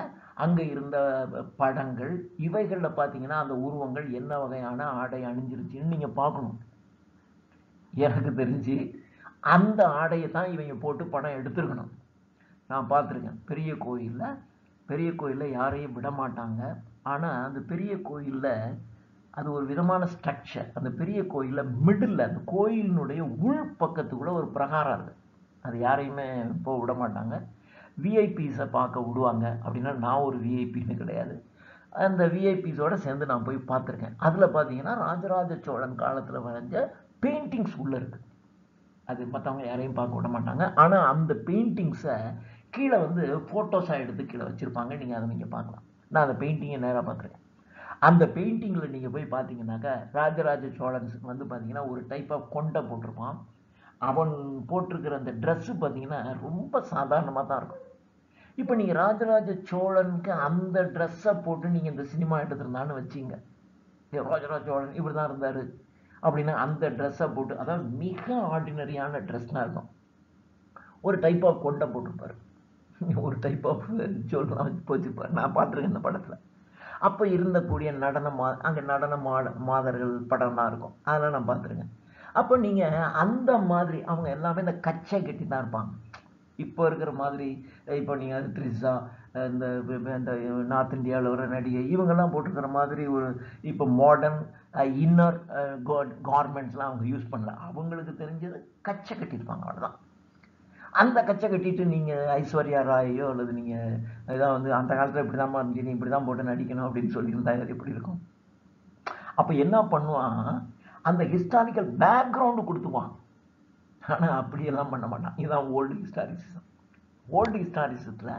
அங்கே இருந்த படங்கள் இவைகளில் பார்த்தீங்கன்னா அந்த உருவங்கள் என்ன வகையான ஆடை அணிஞ்சிருச்சுன்னு நீங்கள் பார்க்கணும். எனக்கு தெரிஞ்சு அந்த ஆடையை தான் இவங்க போட்டு படம் எடுத்துருக்கணும். நான் பார்த்துருக்கேன் பெரிய கோயிலில் யாரையும் விட மாட்டாங்க. ஆனால் அந்த பெரிய கோயிலில் அது ஒரு விதமான ஸ்ட்ரக்சர். அந்த பெரிய கோயிலில் மிடில் அந்த கோயிலினுடைய உள் பக்கத்துக்குள்ள ஒரு பிரகாரம் இருக்குது. அது யாரையுமே போக விட மாட்டாங்க. விஐபிஸை பார்க்க விடுவாங்க. அப்படின்னா நான் ஒரு விஐபின்னு கிடையாது. அந்த விஐபிஸோட சேர்ந்து நான் போய் பார்த்துருக்கேன். அதில் பார்த்தீங்கன்னா ராஜராஜ சோழன் காலத்தில் வரைஞ்ச பெயிண்டிங்ஸ் உள்ளே இருக்குது. அது மற்றவங்க யாரையும் பார்க்க விட மாட்டாங்க. ஆனால் அந்த பெயிண்டிங்ஸை கீழே வந்து ஃபோட்டோஸாக எடுத்து கீழே வச்சுருப்பாங்க. நீங்கள் அதை நீங்கள் பார்க்கலாம். நான் அந்த பெயிண்டிங்கை நேராக பார்த்துருக்கேன். அந்த பெயிண்டிங்கில் நீங்கள் போய் பார்த்தீங்கன்னாக்கா ராஜராஜ சோழன் வந்து பார்த்தீங்கன்னா ஒரு டைப் ஆஃப் கொண்டை போட்டிருப்பான். அவன் போட்டிருக்கிற அந்த ட்ரெஸ்ஸு பார்த்தீங்கன்னா ரொம்ப சாதாரணமாக தான் இருக்கும். இப்போ நீங்கள் ராஜராஜ சோழனுக்கு அந்த ட்ரெஸ்ஸை போட்டு நீங்கள் இந்த சினிமா எடுத்துருந்தான்னு வச்சிங்க, ராஜராஜ சோழன் இப்படி தான் இருந்தார் அப்படின்னா அந்த ட்ரெஸ்ஸை போட்டு, அதாவது மிக ஆர்டினரியான ட்ரெஸ்லாம் இருக்கும். ஒரு டைப் ஆஃப் கொண்டை போட்டிருப்பார், ஒரு டைப் ஆஃப் ஜுவல்லாம் வச்சு போச்சுப்பார். நான் பார்த்துருக்கேன் இந்த படத்தில். அப்போ இருந்தக்கூடிய அங்கே நடன மாதர்கள் படம்லாம் இருக்கும், அதெல்லாம் நான் பார்த்துருக்கேன். அப்போ நீங்கள் அந்த மாதிரி அவங்க எல்லாமே இந்த கச்சை கட்டி தான் இருப்பாங்க. இப்போ இருக்கிற மாதிரி இப்போ நீங்கள் த்ரிஷா இந்த நார்த் இந்தியாவில் ஒரு நடிகை இவங்கெல்லாம் போட்டுக்கிற மாதிரி ஒரு இப்போ மாடர்ன் இன்னர் கார்மெண்ட்ஸ்லாம் அவங்க யூஸ் பண்ணல. அவங்களுக்கு தெரிஞ்சது கச்சை கட்டியிருப்பாங்க, அவ்வளோதான். அந்த கச்சை கட்டிட்டு நீங்கள் ஐஸ்வர்யா ராயோ அல்லது நீங்கள் இதான் வந்து அந்த காலத்தில் இப்படி தான் இருந்துச்சு, நீ இப்படி தான் போட்டு நடிக்கணும் அப்படின்னு சொல்லியிருந்தா எப்படி இருக்கும்? அப்போ என்ன பண்ணுவான், அந்த ஹிஸ்டாரிக்கல் பேக்ரவுண்டு கொடுத்துவான். ஆனால் அப்படியெல்லாம் பண்ண மாட்டான். இதுதான் old historicism. Old ஹிஸ்டாரிசத்தில்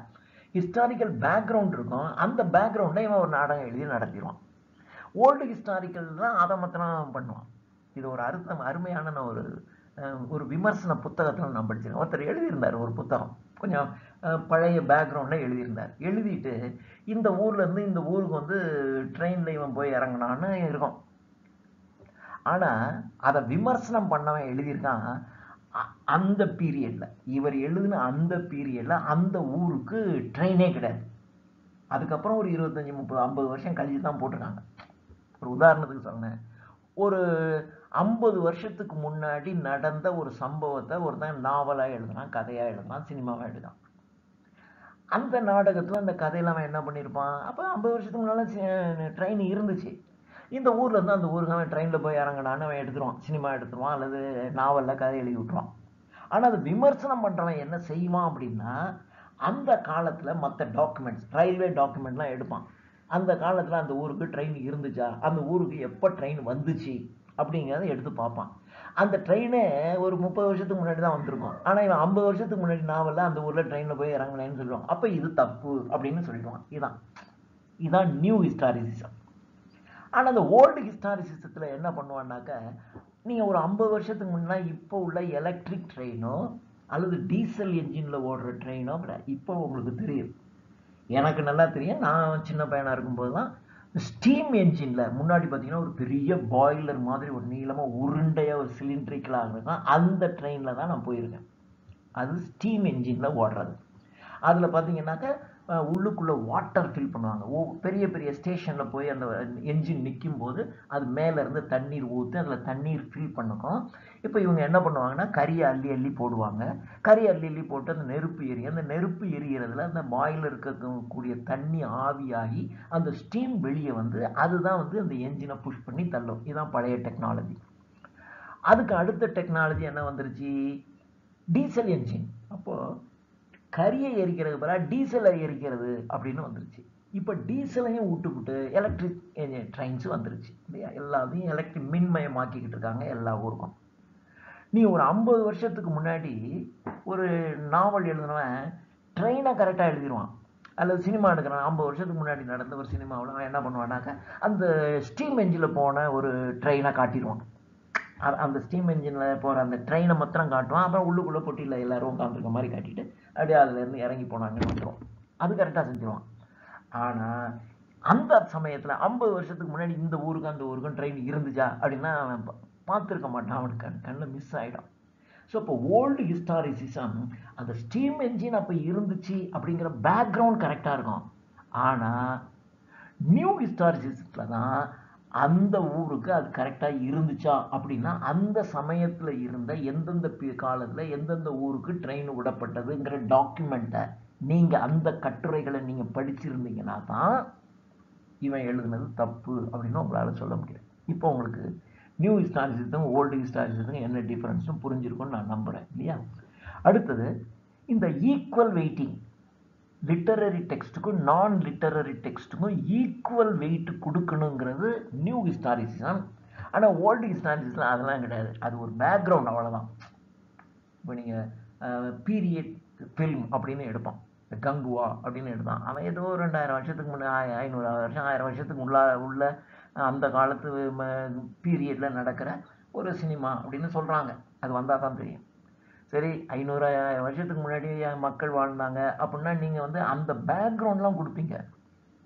historical background இருக்கும். அந்த பேக்ரவுண்டை இவன் ஒரு நாடகம் எழுதி நடத்திடுவான். ஓல்டு ஹிஸ்டாரிக்கல் தான் அதை மாத்திரம் பண்ணுவான். இது ஒரு அருமையான நான் ஒரு விமர்சன புத்தகத்தில் நான் படிச்சிருக்கேன். ஒருத்தர் எழுதியிருந்தார் ஒரு புத்தகம், கொஞ்சம் பழைய பேக்ரவுண்டில் எழுதியிருந்தார். எழுதிட்டு இந்த ஊர்லேருந்து இந்த ஊருக்கு வந்து ட்ரெயினில் இவன் போய் இறங்கினான்னு இருக்கும். ஆனால் அதை விமர்சனம் பண்ணவன் எழுதியிருக்கான் அந்த பீரியடில், இவர் எழுதின அந்த பீரியடில் அந்த ஊருக்கு ட்ரெயினே கிடையாது. அதுக்கப்புறம் ஒரு 25, 30, 50 வருஷம் கழிச்சு தான் போட்டிருக்காங்க. ஒரு உதாரணத்துக்கு சொன்னேன், ஒரு 50 வருஷத்துக்கு முன்னாடி நடந்த ஒரு சம்பவத்தை ஒருத்தன் நாவலாக எழுதுனான், கதையாக எழுதுனான், சினிமாவாக எழுதுனான். அந்த நாடகத்தில் அந்த கதையெல்லாம் அவன் என்ன பண்ணியிருப்பான், அப்போ 50 வருஷத்துக்கு முன்னால் ட்ரெயின் இருந்துச்சு. இந்த ஊர்லேருந்து அந்த ஊருக்கு அவன் ட்ரெயினில் போய் இறங்கினான்னு அவன் எடுத்துருவான், சினிமா எடுத்துருவான் அல்லது நாவலில் கதை எழுதி விட்டுருவான். ஆனால் அது விமர்சனம் பண்ணுறவன் என்ன செய்வான் அப்படின்னா, அந்த காலத்தில் மற்ற டாக்குமெண்ட்ஸ், ரயில்வே டாக்குமெண்ட்லாம் எடுப்பான். அந்த காலத்தில் அந்த ஊருக்கு ட்ரெயின் இருந்துச்சா, அந்த ஊருக்கு எப்போ ட்ரெயின் வந்துச்சு அப்படிங்கிறத எடுத்து பார்ப்பான். அந்த ட்ரெயினே ஒரு 30 வருஷத்துக்கு முன்னாடி தான் வந்திருக்கும். ஆனால் இவன் 50 வருஷத்துக்கு முன்னாடி நாவலில் அந்த ஊரில் ட்ரெயினில் போய் இறங்கினேன்னு சொல்லுவான். அப்போ இது தப்பு அப்படின்னு சொல்லிடுவான். இதான் நியூ ஹிஸ்டாரிசிசம். ஆனால் அந்த ஓல்டு ஹிஸ்டாரிசிசத்தில் என்ன பண்ணுவான்னாக்க, நீங்கள் ஒரு 50 வருஷத்துக்கு முன்னாடி இப்போ உள்ள எலக்ட்ரிக் ட்ரெயினோ அல்லது டீசல் என்ஜினில் ஓடுற ட்ரெயினோ இப்போ உங்களுக்கு தெரியும். எனக்கு நல்லா தெரியும். நான் சின்ன பையனாக இருக்கும்போது தான் ஸ்டீம் என்ஜினில் முன்னாடி பார்த்தீங்கன்னா ஒரு பெரிய பாய்லர் மாதிரி ஒரு நீளமாக உருண்டையாக ஒரு சிலிண்ட்ரிக்கலாக இருக்கும். அந்த ட்ரெயினில் தான் நான் போயிருக்கேன். அது ஸ்டீம் என்ஜினில் ஓடுறது. அதில் பார்த்தீங்கன்னாக்க உள்ளுக்குள்ளே வாட்டர் ஃபில் பண்ணுவாங்க. பெரிய பெரிய ஸ்டேஷனில் போய் அந்த என்ஜின் நிற்கும் போது அது மேலேருந்து தண்ணீர் ஊற்றி அதில் தண்ணீர் ஃபில் பண்ணுக்கும். இப்போ இவங்க என்ன பண்ணுவாங்கன்னா கறியை அள்ளி போடுவாங்க. கறி அள்ளி போட்டு அந்த நெருப்பு எரியும். அந்த நெருப்பு எரியறதுல அந்த பாயில் இருக்கக்கூடிய தண்ணி ஆவியாகி அந்த ஸ்டீம் வெளியே வந்து அதுதான் வந்து அந்த என்ஜினை புஷ் பண்ணி தள்ளும். இதுதான் பழைய டெக்னாலஜி. அதுக்கு அடுத்த டெக்னாலஜி என்ன வந்துருச்சு, டீசல் என்ஜின். அப்போது கரியை எரிக்கிறது பதிலாக டீசலை எரிக்கிறது அப்படின்னு வந்துருச்சு. இப்போ டீசலையும் விட்டுவிட்டு எலக்ட்ரிக் ட்ரெயின்ஸ் வந்துருச்சு இல்லையா? எல்லாத்தையும் எலக்ட்ரிக் மின்மயமாக்கிக்கிட்டு இருக்காங்க எல்லா ஊருக்கும். நீ ஒரு 50 வருஷத்துக்கு முன்னாடி ஒரு நாவல் எழுதுனவன் ட்ரெயினை கரெக்டாக எழுதிடுவான். அல்லது சினிமா எடுக்கிறான், 50 வருஷத்துக்கு முன்னாடி நடந்த ஒரு சினிமாவில் அவன் என்ன பண்ணுவான்னாக்கா அந்த ஸ்டீம் என்ஜினில் போன ஒரு ட்ரெயினை காட்டிடுவான். அந்த ஸ்டீம் என்ஜினில் போகிற அந்த ட்ரெயினை மாத்திரம் காட்டுவான். அப்புறம் உள்ளுக்குள்ளே பொட்டியில் எல்லாரும் உட்காந்துருக்க மாதிரி காட்டிட்டு அப்படியே அதுலேருந்து இறங்கி போனாங்கன்னு வந்துடும். அது கரெக்டாக செஞ்சிருவான். ஆனால் அந்த சமயத்தில் 50 வருஷத்துக்கு முன்னாடி இந்த ஊருக்கு அந்த ஊருக்கும் ட்ரெயின் இருந்துச்சா அப்படின்னா அவன் பார்த்துருக்க மாட்டான். அவனுக்கு கண்ணில் மிஸ் ஆகிடும். ஸோ இப்போ ஓல்டு ஹிஸ்டாரிசிசம் அந்த ஸ்டீம் என்ஜின் அப்போ இருந்துச்சு அப்படிங்கிற பேக்ரவுண்ட் கரெக்டாக இருக்கும். ஆனால் நியூ ஹிஸ்டாரிசிசத்தில் தான் அந்த ஊருக்கு அது கரெக்டாக இருந்துச்சா அப்படின்னா அந்த சமயத்தில் இருந்த எந்தெந்த காலத்தில் எந்தெந்த ஊருக்கு ட்ரெயின் விடப்பட்டதுங்கிற டாக்குமெண்ட்டை நீங்கள் அந்த கட்டுரைகளை நீங்கள் படிச்சிருந்தீங்கன்னா தான் இவன் எழுதுனது தப்பு அப்படின்னு உங்களால் சொல்ல முடியாது. இப்போ உங்களுக்கு நியூ ஹிஸ்டாரிசிசத்துக்கும் ஓல்டு ஹிஸ்டாரிசிசத்துக்கும் என்ன டிஃப்ரென்ஸும் புரிஞ்சிருக்கும்னு நான் நம்புகிறேன் இல்லையா? அடுத்தது இந்த ஈக்குவல் வெயிட்டிங், லிட்டரரி டெக்ஸ்ட்டுக்கும் நான் literary டெக்ஸ்ட்டுக்கும் equal wait கொடுக்கணுங்கிறது new historicism. ஆனால் ஓல்டு ஹிஸ்டாரிசிசம் அதெல்லாம் கிடையாது. அது ஒரு பேக்ரவுண்ட், அவ்வளோதான். இப்போ நீங்கள் பீரியட் ஃபில்ம் அப்படின்னு எடுப்பான், கங்குவா அப்படின்னு எடுத்தான். அவன் ஏதோ 2000 வருஷத்துக்கு முன்னாடி 500 வருஷம் 1000 வருஷத்துக்கு உள்ள அந்த காலத்து பீரியடில் நடக்கிற ஒரு சினிமா அப்படின்னு சொல்கிறாங்க. அது வந்தால் தான் தெரியும். சரி, 500 வருஷத்துக்கு முன்னாடி மக்கள் வாழ்ந்தாங்க அப்படின்னா நீங்கள் வந்து அந்த பேக்ரவுண்ட்லாம் கொடுப்பீங்க.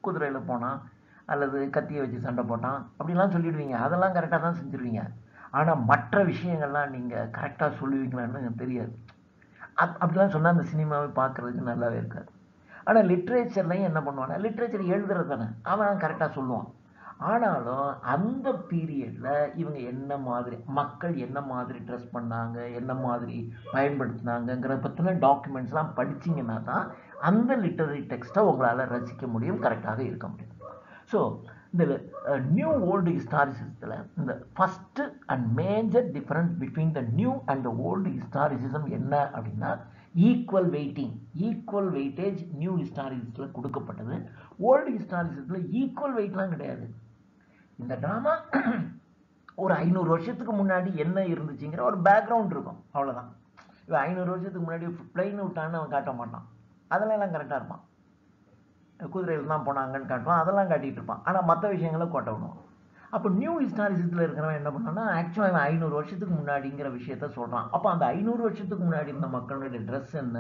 குதிரையில் போனான் அல்லது கத்தியை வச்சு சண்டை போட்டான் அப்படிலாம் சொல்லிடுவீங்க. அதெல்லாம் கரெக்டாக தான் செஞ்சுருவீங்க. ஆனால் மற்ற விஷயங்கள்லாம் நீங்கள் கரெக்டாக சொல்லுவீங்களான்னு எனக்கு தெரியாது. அப்படிலாம் சொன்னால் அந்த சினிமாவை பார்க்குறதுக்கு நல்லாவே இருக்காது. ஆனால் லிட்ரேச்சர்லையும் என்ன பண்ணுவானா, லிட்ரேச்சர் எழுதுறது தானே, அவன் கரெக்டாக சொல்லுவான். ஆனாலும் அந்த பீரியடில் இவங்க என்ன மாதிரி மக்கள் என்ன மாதிரி ட்ரெஸ் பண்ணாங்க, என்ன மாதிரி பயன்படுத்தினாங்கங்கிற பற்றின டாக்குமெண்ட்ஸ்லாம் படிச்சிங்கன்னா தான் அந்த லிட்டரரி டெக்ஸ்ட்டை உங்களால் ரசிக்க முடியும், கரெக்டாக இருக்க முடியும். ஸோ இந்த நியூ ஓல்டு ஹிஸ்டாரிசிசத்தில் இந்த first and major difference between the new and the old historicism என்ன அப்படின்னா equal weighting. Equal weightage new ஹிஸ்டாரிசிசத்தில் கொடுக்கப்பட்டது. ஓல்டு ஹிஸ்டாரிசிசத்தில் ஈக்குவல் வெயிட்லாம் கிடையாது. இந்த ட்ராமா ஒரு 500 வருஷத்துக்கு முன்னாடி என்ன இருந்துச்சுங்கிற ஒரு பேக்ரவுண்ட் இருக்கும், அவ்வளோதான். இப்போ 500 வருஷத்துக்கு முன்னாடி பிளைன் விட்டான்னு அவன் காட்ட மாட்டான், அதெல்லாம் எல்லாம் கரெக்டாக இருப்பான். குதிரையில் தான் போனாங்கன்னு காட்டுவான், அதெல்லாம் காட்டிகிட்டு இருப்பான். ஆனால் மற்ற விஷயங்களை கோட்டை விடுவான். அப்போ நியூ ஹிஸ்டாரிசிசத்தில் இருக்கிறவன் என்ன பண்ணான்னா, ஆக்சுவலாக அவன் 500 வருஷத்துக்கு முன்னாடிங்கிற விஷயத்த சொல்கிறான். அப்போ அந்த 500 வருஷத்துக்கு முன்னாடி இருந்த மக்களுடைய ட்ரெஸ் என்ன,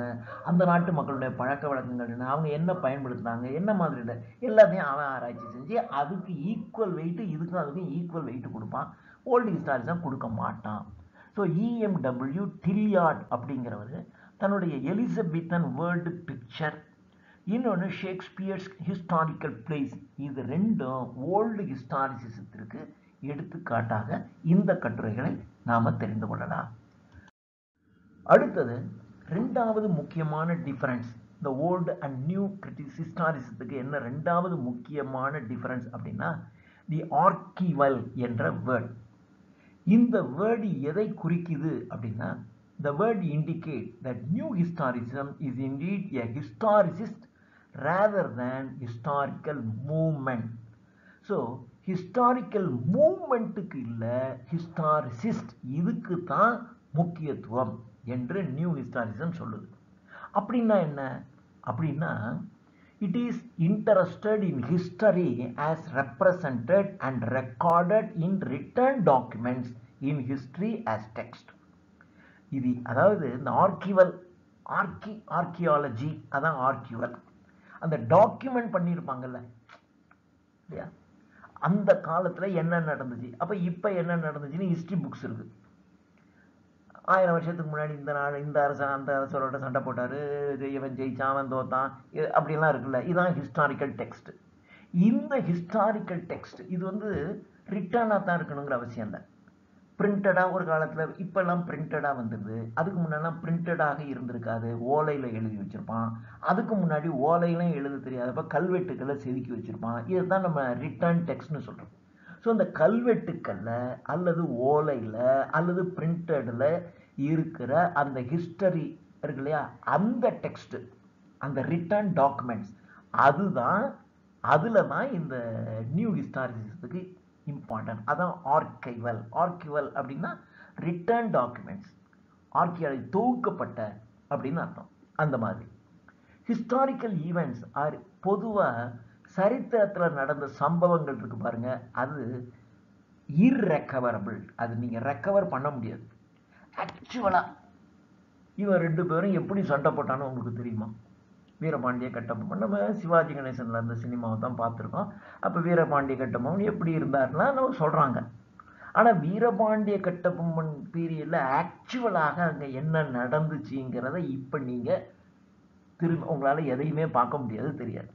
அந்த நாட்டு மக்களுடைய பழக்க வழக்கங்கள் என்ன, அவங்க என்ன பயன்படுத்தினாங்க, என்ன மாதிரி இல்லை, எல்லாத்தையும் அவன் ஆராய்ச்சி செஞ்சு அதுக்கு ஈக்குவல் வெயிட்டு, இதுக்கும் அதுக்கும் ஈக்குவல் வெயிட்டு கொடுப்பான். ஓல்டு ஹிஸ்டாரிசம் கொடுக்க மாட்டான். ஸோ EMW டில்லியார்ட் அப்படிங்கிறவர் தன்னுடைய எலிசபெத்தன் வேர்ல்டு பிக்சர், இன்னொன்று ஷேக்ஸ்பியர்ஸ் ஹிஸ்டாரிக்கல் பிளேஸ், இது ரெண்டும் ஓல்டு ஹிஸ்டாரிசிசத்திற்கு எடுத்துக்காட்டாக இந்த கட்டுரைகளை நாம் தெரிந்து கொள்ளலாம். அடுத்தது ரெண்டாவது முக்கியமான டிஃபரன்ஸ், இந்த ஓல்டு அண்ட் நியூ ஹிஸ்டாரிசத்துக்கு என்ன ரெண்டாவது முக்கியமான டிஃபரன்ஸ் அப்படின்னா தி ஆர்கிவல் என்ற வேர்ட். இந்த வேர்டு எதை குறிக்குது அப்படின்னா, the word indicate that new historicism is indeed a historicist rather than historical movement. So historical movementக்கு இல்லை, historicist இதுக்கு தான் முக்கியத்துவம் என்று நியூ ஹிஸ்டாரிசம் சொல்லுது. அப்படின்னா என்ன அப்படின்னா, it is interested in history as represented and recorded in written documents in history as text. இது அதாவது இந்த ஆர்கிவல், ஆர்கியாலஜி அதான் ஆர்கிவல். அந்த டாக்குமெண்ட் பண்ணியிருப்பாங்கல்ல இல்லையா, அந்த காலத்தில் என்ன நடந்துச்சு, அப்போ இப்போ என்ன நடந்துச்சுன்னு ஹிஸ்ட்ரி புக்ஸ் இருக்குது. 1000 வருஷத்துக்கு முன்னாடி இந்த நாடு இந்த அரசன் அந்த அரசரோட சண்டை போட்டார், இவன் ஜெயிச்சான் அவன் தோத்தான், அப்படிலாம் இருக்குல்ல, இதுதான் ஹிஸ்டாரிக்கல் டெக்ஸ்ட். இந்த ஹிஸ்டாரிக்கல் டெக்ஸ்ட் இது வந்து ரிட்டனாக தான் இருக்கணுங்கிற அவசியம் இல்லை. பிரிண்டடாக ஒரு காலத்தில், இப்போல்லாம் பிரிண்டடாக வந்துடுது. அதுக்கு முன்னெல்லாம் பிரிண்டடாக இருந்திருக்காது, ஓலையில் எழுதி வச்சுருப்பான். அதுக்கு முன்னாடி ஓலையிலும் எழுத தெரியாதப்ப கல்வெட்டுக்களை செதுக்கி வச்சுருப்பான். இதுதான் நம்ம ரிட்டன் டெக்ஸ்ட்னு சொல்கிறோம். ஸோ இந்த கல்வெட்டுக்களில் அல்லது ஓலையில் அல்லது பிரிண்டடில் இருக்கிற அந்த ஹிஸ்டரி இருக்கு இல்லையா, அந்த டெக்ஸ்ட்டு, அந்த ரிட்டன் டாக்குமெண்ட்ஸ், அதுதான் அதில் தான் இந்த நியூ ஹிஸ்டாரிசிசத்துக்கு இம்பார்ட்டன்ட். அதான் ஆர்கைவல். ஆர்கிவல் அப்படின்னா ரிட்டன் டாக்குமெண்ட்ஸ், ஆர்கியாலஜி தொகுக்கப்பட்ட அப்படின்னு அர்த்தம். அந்த மாதிரி ஹிஸ்டாரிக்கல் ஈவெண்ட்ஸ் ஆர் பொதுவாக சரித்திரத்தில் நடந்த சம்பவங்கள் இருக்கு பாருங்க, அது இர்ரெக்கவரபிள். அது நீங்கள் ரெக்கவர் பண்ண முடியாது. ஆக்சுவலாக இவன் 2 பேரும் எப்படி சண்டை போட்டான்னு உங்களுக்கு தெரியுமா? வீரபாண்டிய கட்டபொம்மன், நம்ம சிவாஜி கணேசனில் அந்த சினிமாவை தான் பார்த்துருக்கோம். அப்போ வீரபாண்டிய கட்டபொம்மன் எப்படி இருந்தாருன்னா நம்ம சொல்கிறாங்க. ஆனால் வீரபாண்டிய கட்டபொம்மன் பீரியடில் ஆக்சுவலாக அங்கே என்ன நடந்துச்சுங்கிறத இப்போ நீங்கள் உங்களால் எதையுமே பார்க்க முடியாது, தெரியாது.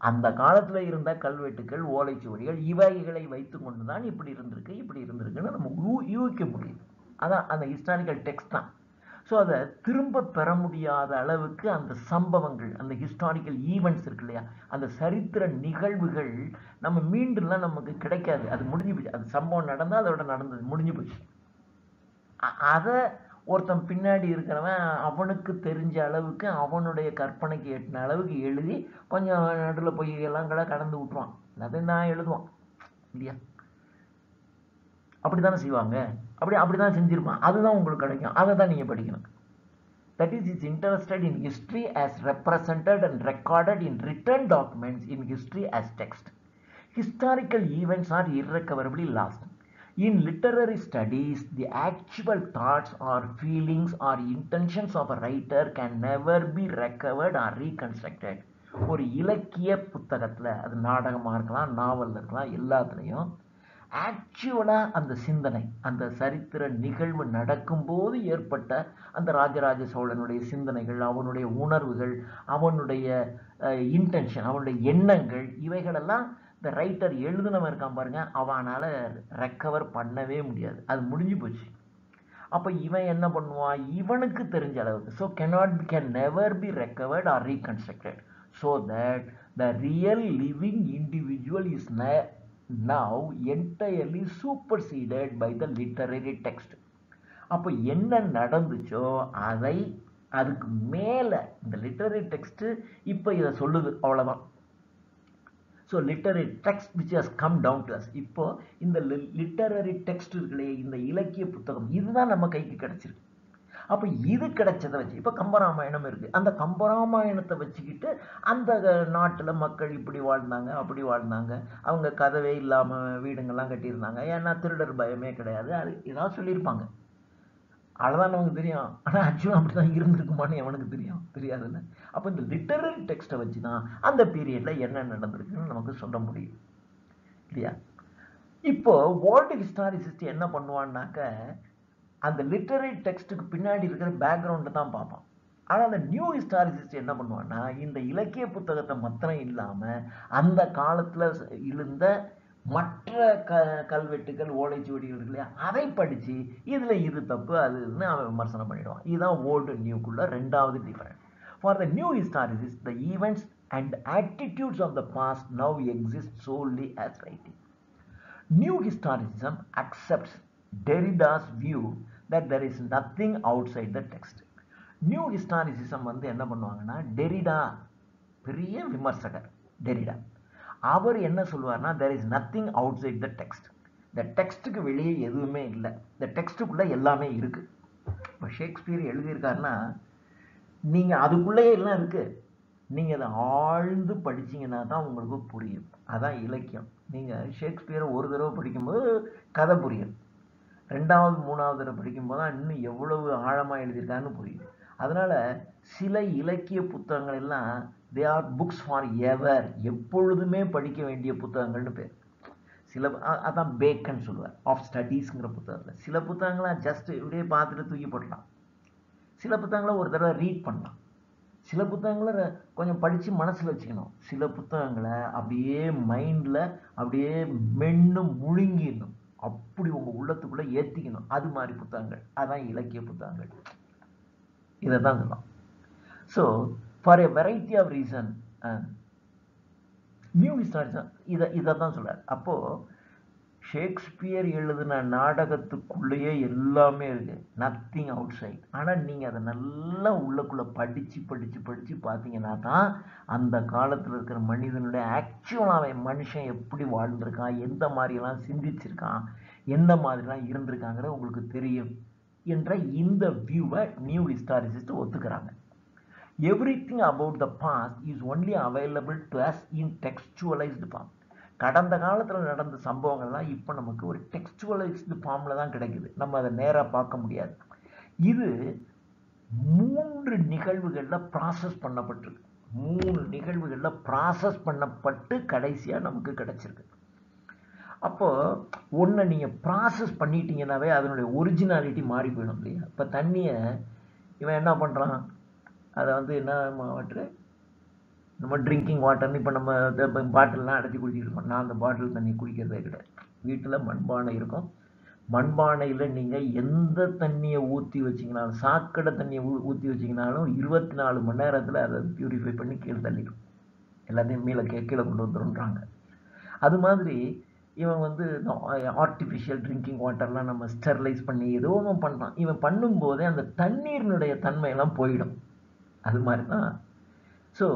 அந்த காலத்துல இருந்த கல்வெட்டுகள், ஓலைச்சுவடிகள் இவைகளை வைத்து கொண்டுதான் இப்படி இருந்திருக்குன்னு நம்ம யூகிக்க முடியுது. அதான் அந்த ஹிஸ்டாரிக்கல் டெக்ஸ்ட் தான். ஸோ அதை திரும்ப பெற முடியாத அளவுக்கு அந்த சம்பவங்கள், அந்த ஹிஸ்டாரிக்கல் ஈவெண்ட்ஸ் இருக்கு இல்லையா, அந்த சரித்திர நிகழ்வுகள் நம்ம மீண்டும்லாம் நமக்கு கிடைக்காது. அது முடிஞ்சு போச்சு. அது சம்பவம் நடந்தால் அதோட நடந்தது முடிஞ்சு போச்சு. அதை ஒருத்தன் பின்னாடி இருக்கிறவன் அவனுக்கு தெரிஞ்ச அளவுக்கு, அவனுடைய கற்பனைக்கு எட்டின அளவுக்கு எழுதி கொஞ்சம் நடுவில் போய் எல்லாம் கடந்து விட்டுருவான். அதை நான் எழுதுவான் இல்லையா? அப்படித்தானே செய்வாங்க. அப்படிதான் செஞ்சிருப்பான். அதுதான் உங்களுக்கு கிடைக்கும். அதை தான் நீங்க படிக்கணும். That is interested in history as represented and recorded in written documents in history as text. Historical events are irrecoverably lost. In literary studies, the actual thoughts or feelings or intentions of a writer can never be recovered or reconstructed. ஒரு இலக்கிய புத்தகத்துல, அது நாடகமா இருக்கலாம், நாவல் இருக்கலாம், எல்லாத்துலயும் ஆக்சுவலா அந்த சிந்தனை, அந்த சரித்திர நிகழ்வு நடக்கும்போது ஏற்பட்ட அந்த ராஜராஜ சோழனுடைய சிந்தனைகள், அவனுடைய உணர்வுகள், அவனுடைய இன்டென்ஷன், அவனுடைய எண்ணங்கள், இவைகளெல்லாம் இந்த ரைட்டர் எழுதுனவன் இருக்கான் பாருங்க, அவனால ரெக்கவர் பண்ணவே முடியாது. அது முடிஞ்சு போச்சு. அப்ப இவன் என்ன பண்ணுவான்? இவனுக்கு தெரிஞ்ச அளவுக்கு, so can never be recovered or reconstructed, so that the real living individual is now entirely superseded by the literary text. அப்போ என்ன நடந்துச்சோ அதை அதுக்கு மேல இந்த லிட்டரரி டெக்ஸ்ட் இப்போ இதை சொல்லுது, அவ்வளவுதான். So literary text which has come down to us. இப்போ இந்த லிட்டரரி டெக்ஸ்ட் இருக்குல்லையே, இந்த இலக்கிய புத்தகம், இதுதான் நம்ம கைக்கு கிடைச்சிருக்கு. அப்போ இது கிடைச்சதை வச்சு இப்போ கம்பராமாயணம் இருக்கு. அந்த கம்பராமாயணத்தை வச்சுக்கிட்டு அந்த நாட்டில் மக்கள் இப்படி வாழ்ந்தாங்க, அப்படி வாழ்ந்தாங்க, அவங்க கதவே இல்லாமல் வீடுங்கள்லாம் கட்டியிருந்தாங்க, ஏன்னா திருடர் பயமே கிடையாது, அது ஏதாவது சொல்லியிருப்பாங்க. அவ்வளோதான் நமக்கு தெரியும். ஆனால் ஆக்சுவலாக அப்படி தான் இருந்திருக்குமான்னு எவனுக்கு தெரியாதுல்ல. அப்போ இந்த லிட்டரரி டெக்ஸ்ட்டை வச்சு தான் அந்த பீரியடில் என்ன நடந்திருக்குன்னு நமக்கு சொல்ல முடியும் இல்லையா? இப்போ வேர்ல்டு ஹிஸ்டாரிசிஸ்ட் என்ன பண்ணுவான்னாக்க, அந்த லிட்டரரி டெக்ஸ்ட்டுக்கு பின்னாடி இருக்கிற பேக்ரவுண்டை தான் பார்ப்பான். ஆனால் அந்த நியூ ஹிஸ்டாரிசிஸ்ட் என்ன பண்ணுவான்னா, இந்த இலக்கிய புத்தகத்தை மாத்திரம் இல்லாமல் அந்த காலத்தில் இருந்த மற்ற கல்வெட்டுகள், ஓலைச்சுவடிகள் இருக்கு இல்லையா, அதை படித்து இதில் இது தப்பு அதுன்னு அவன் விமர்சனம் பண்ணிடுவான். இதுதான் ஓல்டு நியூக்குள்ள ரெண்டாவது difference. For the new historicist, the events and attitudes of the past now exist solely as writing. New historicism accepts Derrida's view that there is nothing outside the text. New historicism வந்து என்ன பண்ணுவாங்கன்னா, டெரிடா பெரிய விமர்சகர் டெரிடா, அவர் என்ன சொல்லுவார்னா, there is nothing outside the text. இந்த டெக்ஸ்ட்டுக்கு வெளியே எதுவுமே இல்லை, இந்த டெக்ஸ்ட்டுக்குள்ள எல்லாமே இருக்கு. இப்போ ஷேக்ஸ்பியர் எழுதியிருக்காருன்னா நீங்கள் அதுக்குள்ளேயே எல்லாம் இருக்கு, நீங்கள் அதை ஆழ்ந்து படிச்சீங்கன்னா தான் உங்களுக்கு புரியும். அதான் இலக்கியம். நீங்கள் ஷேக்ஸ்பியரை ஒரு தடவை படிக்கும்போது கதை புரியும், ரெண்டாவது மூணாவது தடவை படிக்கும்போது தான் இன்னும் எவ்வளவு ஆழமாக எழுதியிருக்காருன்னு புரியும். அதனால சில இலக்கிய புத்தகங்கள் எல்லாம் they are books for ever, எப்பொழுதுமே படிக்க வேண்டிய புத்தகங்கள்னு பேர். சில அதான் பேக்கன் சொல்லுவார் ஆஃப் ஸ்டடீஸ்ங்கிற புத்தகத்தில். சில புத்தகங்களாம் ஜஸ்ட் இப்படியே பார்த்துட்டு தூக்கி போடலாம், சில புத்தகங்களை ஒரு தடவை ரீட் பண்ணலாம், சில புத்தகங்களை கொஞ்சம் படித்து மனசில் வச்சுக்கணும், சில புத்தகங்களை அப்படியே மைண்டில் அப்படியே மென்னு முழுங்கிடணும், அப்படி உங்கள் உள்ளத்துக்குள்ளே ஏற்றிக்கணும். அது மாதிரி புத்தகங்கள் அதான் இலக்கிய புத்தகங்கள். இதை தான் சொல்லலாம். So for a variety of reason new historicism இதை தான் சொல்கிறார். அப்போது ஷேக்ஸ்பியர் எழுதின நாடகத்துக்குள்ளேயே எல்லாமே இருக்குது, நத்திங் அவுட் சைட். ஆனால் நீங்கள் அதை நல்லா உள்ளக்குள்ளே படித்து படித்து படித்து பார்த்தீங்கன்னா தான் அந்த காலத்தில் இருக்கிற மனிதனுடைய ஆக்சுவலாக மனுஷன் எப்படி வாழ்ந்திருக்கான், எந்த மாதிரிலாம் சிந்திச்சிருக்கான், எந்த மாதிரிலாம் இருந்திருக்காங்கிறது உங்களுக்கு தெரியும் என்ற இந்த வியூவை நியூ ஹிஸ்டாரிசிஸ்ட் ஒத்துக்கிறாங்க. Everything about the past is only available to us in textualized form. கடந்த காலத்தில் நடந்த சம்பவங்கள்லாம் இப்போ நமக்கு ஒரு டெக்ஸ்டுவலைஸ்டு ஃபார்மில் தான் கிடைக்குது, நம்ம அதை நேராக பார்க்க முடியாது. இது 3 நிகழ்வுகளில் ப்ராசஸ் பண்ணப்பட்டிருக்கு, 3 நிகழ்வுகளில் ப்ராசஸ் பண்ணப்பட்டு கடைசியாக நமக்கு கிடைச்சிருக்கு. அப்போது ஒன்றை நீங்கள் ப்ராசஸ் பண்ணிட்டீங்கன்னாவே அதனுடைய ஒரிஜினாலிட்டி மாறி போயிடும் இல்லையா? இப்போ தண்ணியை இவன் என்ன பண்ணுறான், அதை வந்து என்ன மாவற்று நம்ம ட்ரிங்கிங் வாட்டர்னு இப்போ நம்ம பாட்டில்லாம் அடைச்சி குடிச்சிட்டு இருக்கோம். நான் அந்த பாட்டில் தண்ணி குடிக்கிறதே கிடையாது. வீட்டில் மண்பானை இருக்கும். மண்பானையில் நீங்கள் எந்த தண்ணியை ஊற்றி வச்சிங்கனாலும், சாக்கடை தண்ணியை ஊற்றி வச்சிங்கனாலும் 24 மணி நேரத்தில் அதை பியூரிஃபை பண்ணி கீழே தள்ளிடும். எல்லாத்தையும் கீழே கொண்டு வந்துடும்ன்றாங்க. அது மாதிரி இவன் வந்து ஆர்டிஃபிஷியல் ட்ரிங்கிங் வாட்டர்லாம் நம்ம ஸ்டெர்லைஸ் பண்ணி ஏதோ ஒன்று பண்ணுறான். இவன் பண்ணும்போதே அந்த தண்ணீரினுடைய தன்மையெல்லாம் போயிடும். அது மாதிரி தான். ஸோ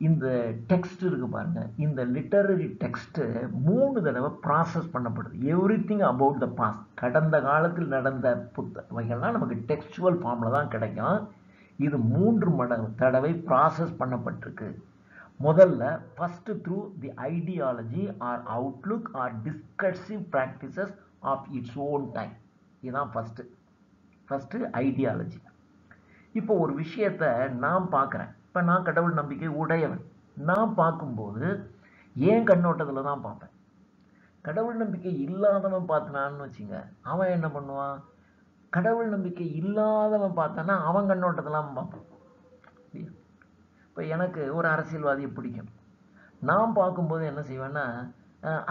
இந்த டெக்ஸ்ட் இருக்கு பாருங்க, இந்த லிட்டரரி டெக்ஸ்ட்டு 3 தடவை ப்ராசஸ் பண்ணப்படுது. எவ்ரிதிங் அபவுட் த பாஸ்ட், கடந்த காலத்தில் நடந்த புத்தகங்கள்லாம் நமக்கு டெக்ஸ்டுவல் ஃபார்மில் தான் கிடைக்கும். இது 3 தடவை ப்ராசஸ் பண்ணப்பட்டிருக்கு. முதல்ல first through the ideology or outlook or discursive practices of its own time. இதுதான் ஃபர்ஸ்ட் ஐடியாலஜி. இப்போ ஒரு விஷயத்தை நான் பார்க்குறேன். இப்போ நான் கடவுள் நம்பிக்கை உடையவன். நான் பார்க்கும்போது ஏன் கண்ணோட்டத்தில் தான் பார்ப்பேன். கடவுள் நம்பிக்கை இல்லாதவன் பார்த்தினான்னு வச்சுங்க, அவன் என்ன பண்ணுவான்? கடவுள் நம்பிக்கை இல்லாதவன் பார்த்தானா அவன் கண்ணோட்டத்தெல்லாம் பார்ப்பான். இப்போ எனக்கு ஒரு அரசியல்வாதியை பிடிக்கும். நான் பார்க்கும்போது என்ன செய்வேன்னா,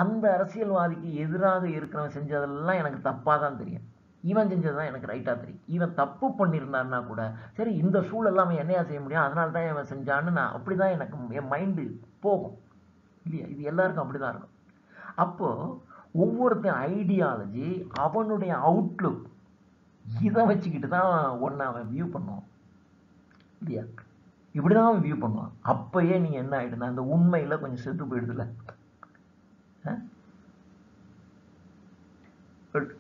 அந்த அரசியல்வாதிக்கு எதிராக இருக்கிறவன் செஞ்சதெல்லாம் எனக்கு தப்பாக தான் தெரியும். இவன் செஞ்சதுதான் எனக்கு ரைட்டாக தெரியும். இவன் தப்பு பண்ணியிருந்தான்னா கூட சரி, இந்த சூழல்லாம் அவன் என்னையா செய்ய முடியும், அதனால தான் இவன் செஞ்சான்னு நான் அப்படி தான் எனக்கு என் மைண்டு போகும் இல்லையா? இது எல்லாருக்கும் அப்படி தான் இருக்கும். அப்போது ஒவ்வொருத்தன் ஐடியாலஜி, அவனுடைய அவுட்லுக், இதை வச்சுக்கிட்டு தான் ஒன்று அவன் வியூ பண்ணுவான் இல்லையா? இப்படி தான் அவன் வியூ பண்ணுவான். அப்போயே நீங்கள் என்ன ஆகிடுனா அந்த உண்மையில் கொஞ்சம் செத்து போயிடுதுல.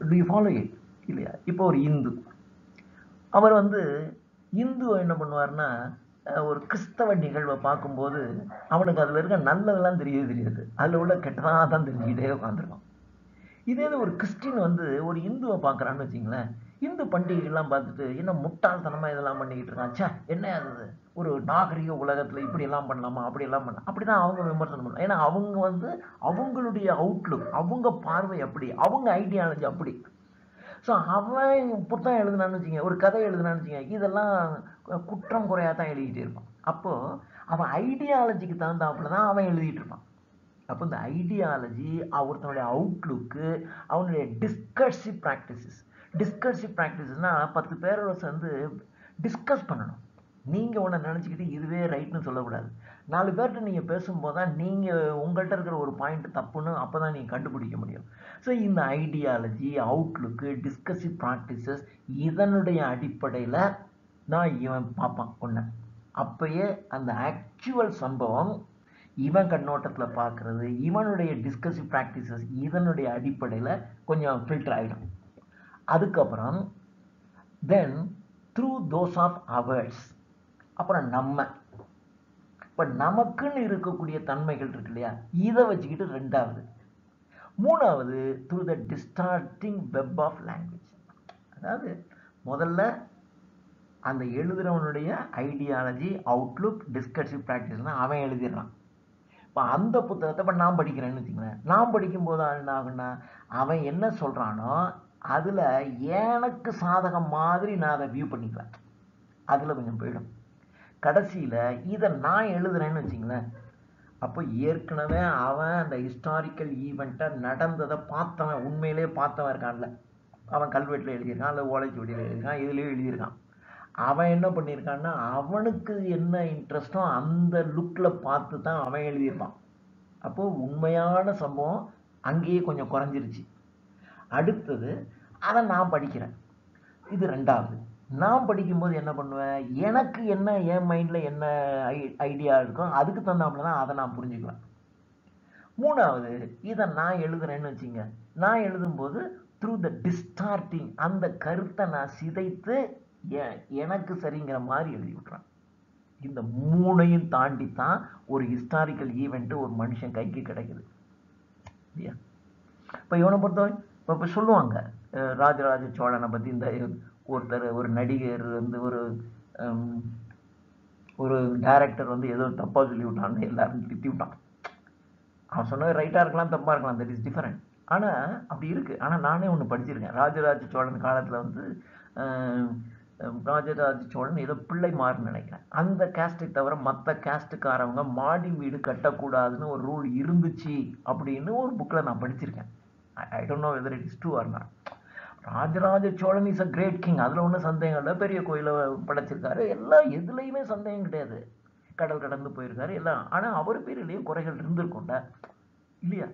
டு யூ ஃபாலோ இட் இல்லையா? இப்போ ஒரு இந்து, அவர் வந்து இந்து என்ன பண்ணுவார்னா, ஒரு கிறிஸ்தவ நிகழ்வை பார்க்கும்போது அவனுக்கு அதில் இருக்க நல்லதெல்லாம் தெரியாது, அதில் உள்ள கெட்டதாக தான் தெரிஞ்சுக்கிட்டே உட்காந்துருக்கான். இதே ஒரு கிறிஸ்டின் வந்து ஒரு இந்துவை பார்க்குறான்னு வச்சிங்களேன், இந்து பண்டிகைகள்லாம் பார்த்துட்டு என்ன முட்டாள்தனமாக இதெல்லாம் பண்ணிக்கிட்டு இருக்கான், சே என்ன அது ஒரு நாகரிக உலகத்தில் இப்படியெல்லாம் பண்ணலாமா, அப்படியெல்லாம் பண்ணலாம், அப்படி தான் அவங்க விமர்சனம் பண்ணலாம். ஏன்னா அவங்க வந்து அவங்களுடைய அவுட்லுக், அவங்க பார்வை அப்படி, அவங்க ஐடியாலஜி அப்படி. ஸோ அவன் புத்தகம் எழுதுனான்னு வச்சுங்க, ஒரு கதை எழுதுனான்னு வச்சுங்க, இதெல்லாம் குற்றம் குறையாக தான் எழுதிக்கிட்டே இருப்பான். அப்போது அவன் ஐடியாலஜிக்கு தகுந்தாப்புல தான் அவன் எழுதிட்டு இருப்பான். அப்போ இந்த ஐடியாலஜி, ஒருத்தனுடைய அவுட்லுக்கு, அவனுடைய டிஸ்கர்சிவ் ப்ராக்டிசஸ்னால் 10 பேரோட சேர்ந்து டிஸ்கஸ் பண்ணணும். நீங்கள் ஒன்று நினச்சிக்கிட்டு இதுவே ரைட்னு சொல்லக்கூடாது. 4 பேர்கிட்ட நீங்கள் பேசும்போது தான் நீங்கள் உங்கள்கிட்ட இருக்கிற ஒரு பாயிண்ட் தப்புன்னு அப்போ தான் நீங்கள் கண்டுபிடிக்க முடியும். ஸோ இந்த ஐடியாலஜி, அவுட்லுக்கு, டிஸ்கசிவ் ப்ராக்டிசஸ், இதனுடைய அடிப்படையில் நான் இவன் பார்ப்பான் ஒன்று. அப்போயே அந்த ஆக்சுவல் சம்பவம் இவன் கண்ணோட்டத்தில் பார்க்குறது, இவனுடைய டிஸ்கசிவ் ப்ராக்டிசஸ், இதனுடைய அடிப்படையில் கொஞ்சம் ஃபில்டர் ஆகிடும். அதுக்கப்புறம் தென் த்ரூ தோஸ் ஆஃப் அவர்ஸ், அப்புறம் நம்ம இப்போ நமக்குன்னு இருக்கக்கூடிய தன்மைகள் இருக்கு இல்லையா, இதை வச்சுக்கிட்டு 2வது. 3வது through the distorting web of language. அதாவது முதல்ல அந்த எழுதுறவனுடைய ஐடியாலஜி, அவுட்லுக், டிஸ்கர்சிவ் ப்ராக்டிஸ்னால் அவன் எழுதிடுறான். இப்போ அந்த புத்தகத்தை இப்போ நான் படிக்கிறேன்னு வச்சுங்களேன், நான் படிக்கும்போது என்ன ஆகுன்னா, அவன் என்ன சொல்கிறானோ அதில் எனக்கு சாதகம் மாதிரி நான் அதை வியூ பண்ணிக்குவேன். அதில் கொஞ்சம் போயிடும். கடைசியில் இதை நான் எழுதுறேன்னு வச்சுங்களேன், அப்போ ஏற்கனவே அவன் அந்த ஹிஸ்டாரிக்கல் ஈவெண்ட்டை நடந்ததை பார்த்தவன், உண்மையிலே பார்த்தவன் இருக்கான்ல, அவன் கல்வெட்டில் எழுதியிருக்கான், இல்லை ஓலைச்சுவடியில் எழுதியிருக்கான், இதுலேயும் எழுதியிருக்கான். அவன் என்ன பண்ணியிருக்கான்னா, அவனுக்கு என்ன இன்ட்ரெஸ்ட்டோ அந்த லுக்கில் பார்த்து தான் அவன் எழுதியிருப்பான். அப்போது உண்மையான சம்பவம் அங்கேயே கொஞ்சம் குறைஞ்சிருச்சு. அடுத்தது அதை நான் படிக்கிறேன், இது 2வது. நான் படிக்கும்போது என்ன பண்ணுவேன், எனக்கு என்ன என் மைண்டில் என்ன ஐடியா இருக்கோ அதுக்கு தந்தாப்புல தான் அதை நான் புரிஞ்சுக்குவேன். 3வது இதை நான் எழுதுறேன்னு வச்சுங்க, நான் எழுதும்போது த்ரூ த டிஸ்டார்டிங், அந்த கருத்தை நான் சிதைத்து எனக்கு சரிங்கிற மாதிரி எழுதி விட்டுறேன். இந்த 3ஐயும் தாண்டி தான் ஒரு ஹிஸ்டாரிக்கல் ஈவெண்ட் ஒரு மனுஷன் கைக்கு கிடைக்குது இல்லையா? இப்போ இவனை பொறுத்தவரை இப்போ சொல்லுவாங்க ராஜராஜ சோழனை பற்றி, இந்த ஒருத்தர், ஒரு நடிகர் வந்து ஒரு டைரக்டர் வந்து ஏதோ தப்பாக சொல்லி விட்டான்னு எல்லாரும் திட்டி விட்டான். அவன் சொன்னது ரைட்டாக இருக்கலாம், தப்பாக இருக்கலாம், தட் இஸ் டிஃபரெண்ட். ஆனால் அப்படி இருக்குது. ஆனால் நானே ஒன்று படிச்சிருக்கேன். ராஜராஜ சோழன் காலத்தில் வந்து ராஜராஜ சோழன் ஏதோ பிள்ளைமார்னு நினைக்கிறேன். அந்த கேஸ்டை தவிர மற்ற கேஸ்ட்டுக்காரவங்க மாடி வீடு கட்டக்கூடாதுன்னு ஒரு ரூல் இருந்துச்சு அப்படின்னு ஒரு புக்கில் நான் படிச்சிருக்கேன். I don't know whether it is true or not. Rajaraja Cholan is a great king, அதில் ஒன்றும் சந்தேகம் இல்லை. பெரிய கோயிலை படைச்சிருக்காரு, எல்லாம் எதுலையுமே சந்தேகம் கிடையாது. கடல் கடந்து போயிருக்காரு எல்லாம். ஆனால் அவர் பேரிலேயும் குறைகள் இருந்திருக்கும்ல இல்லையா?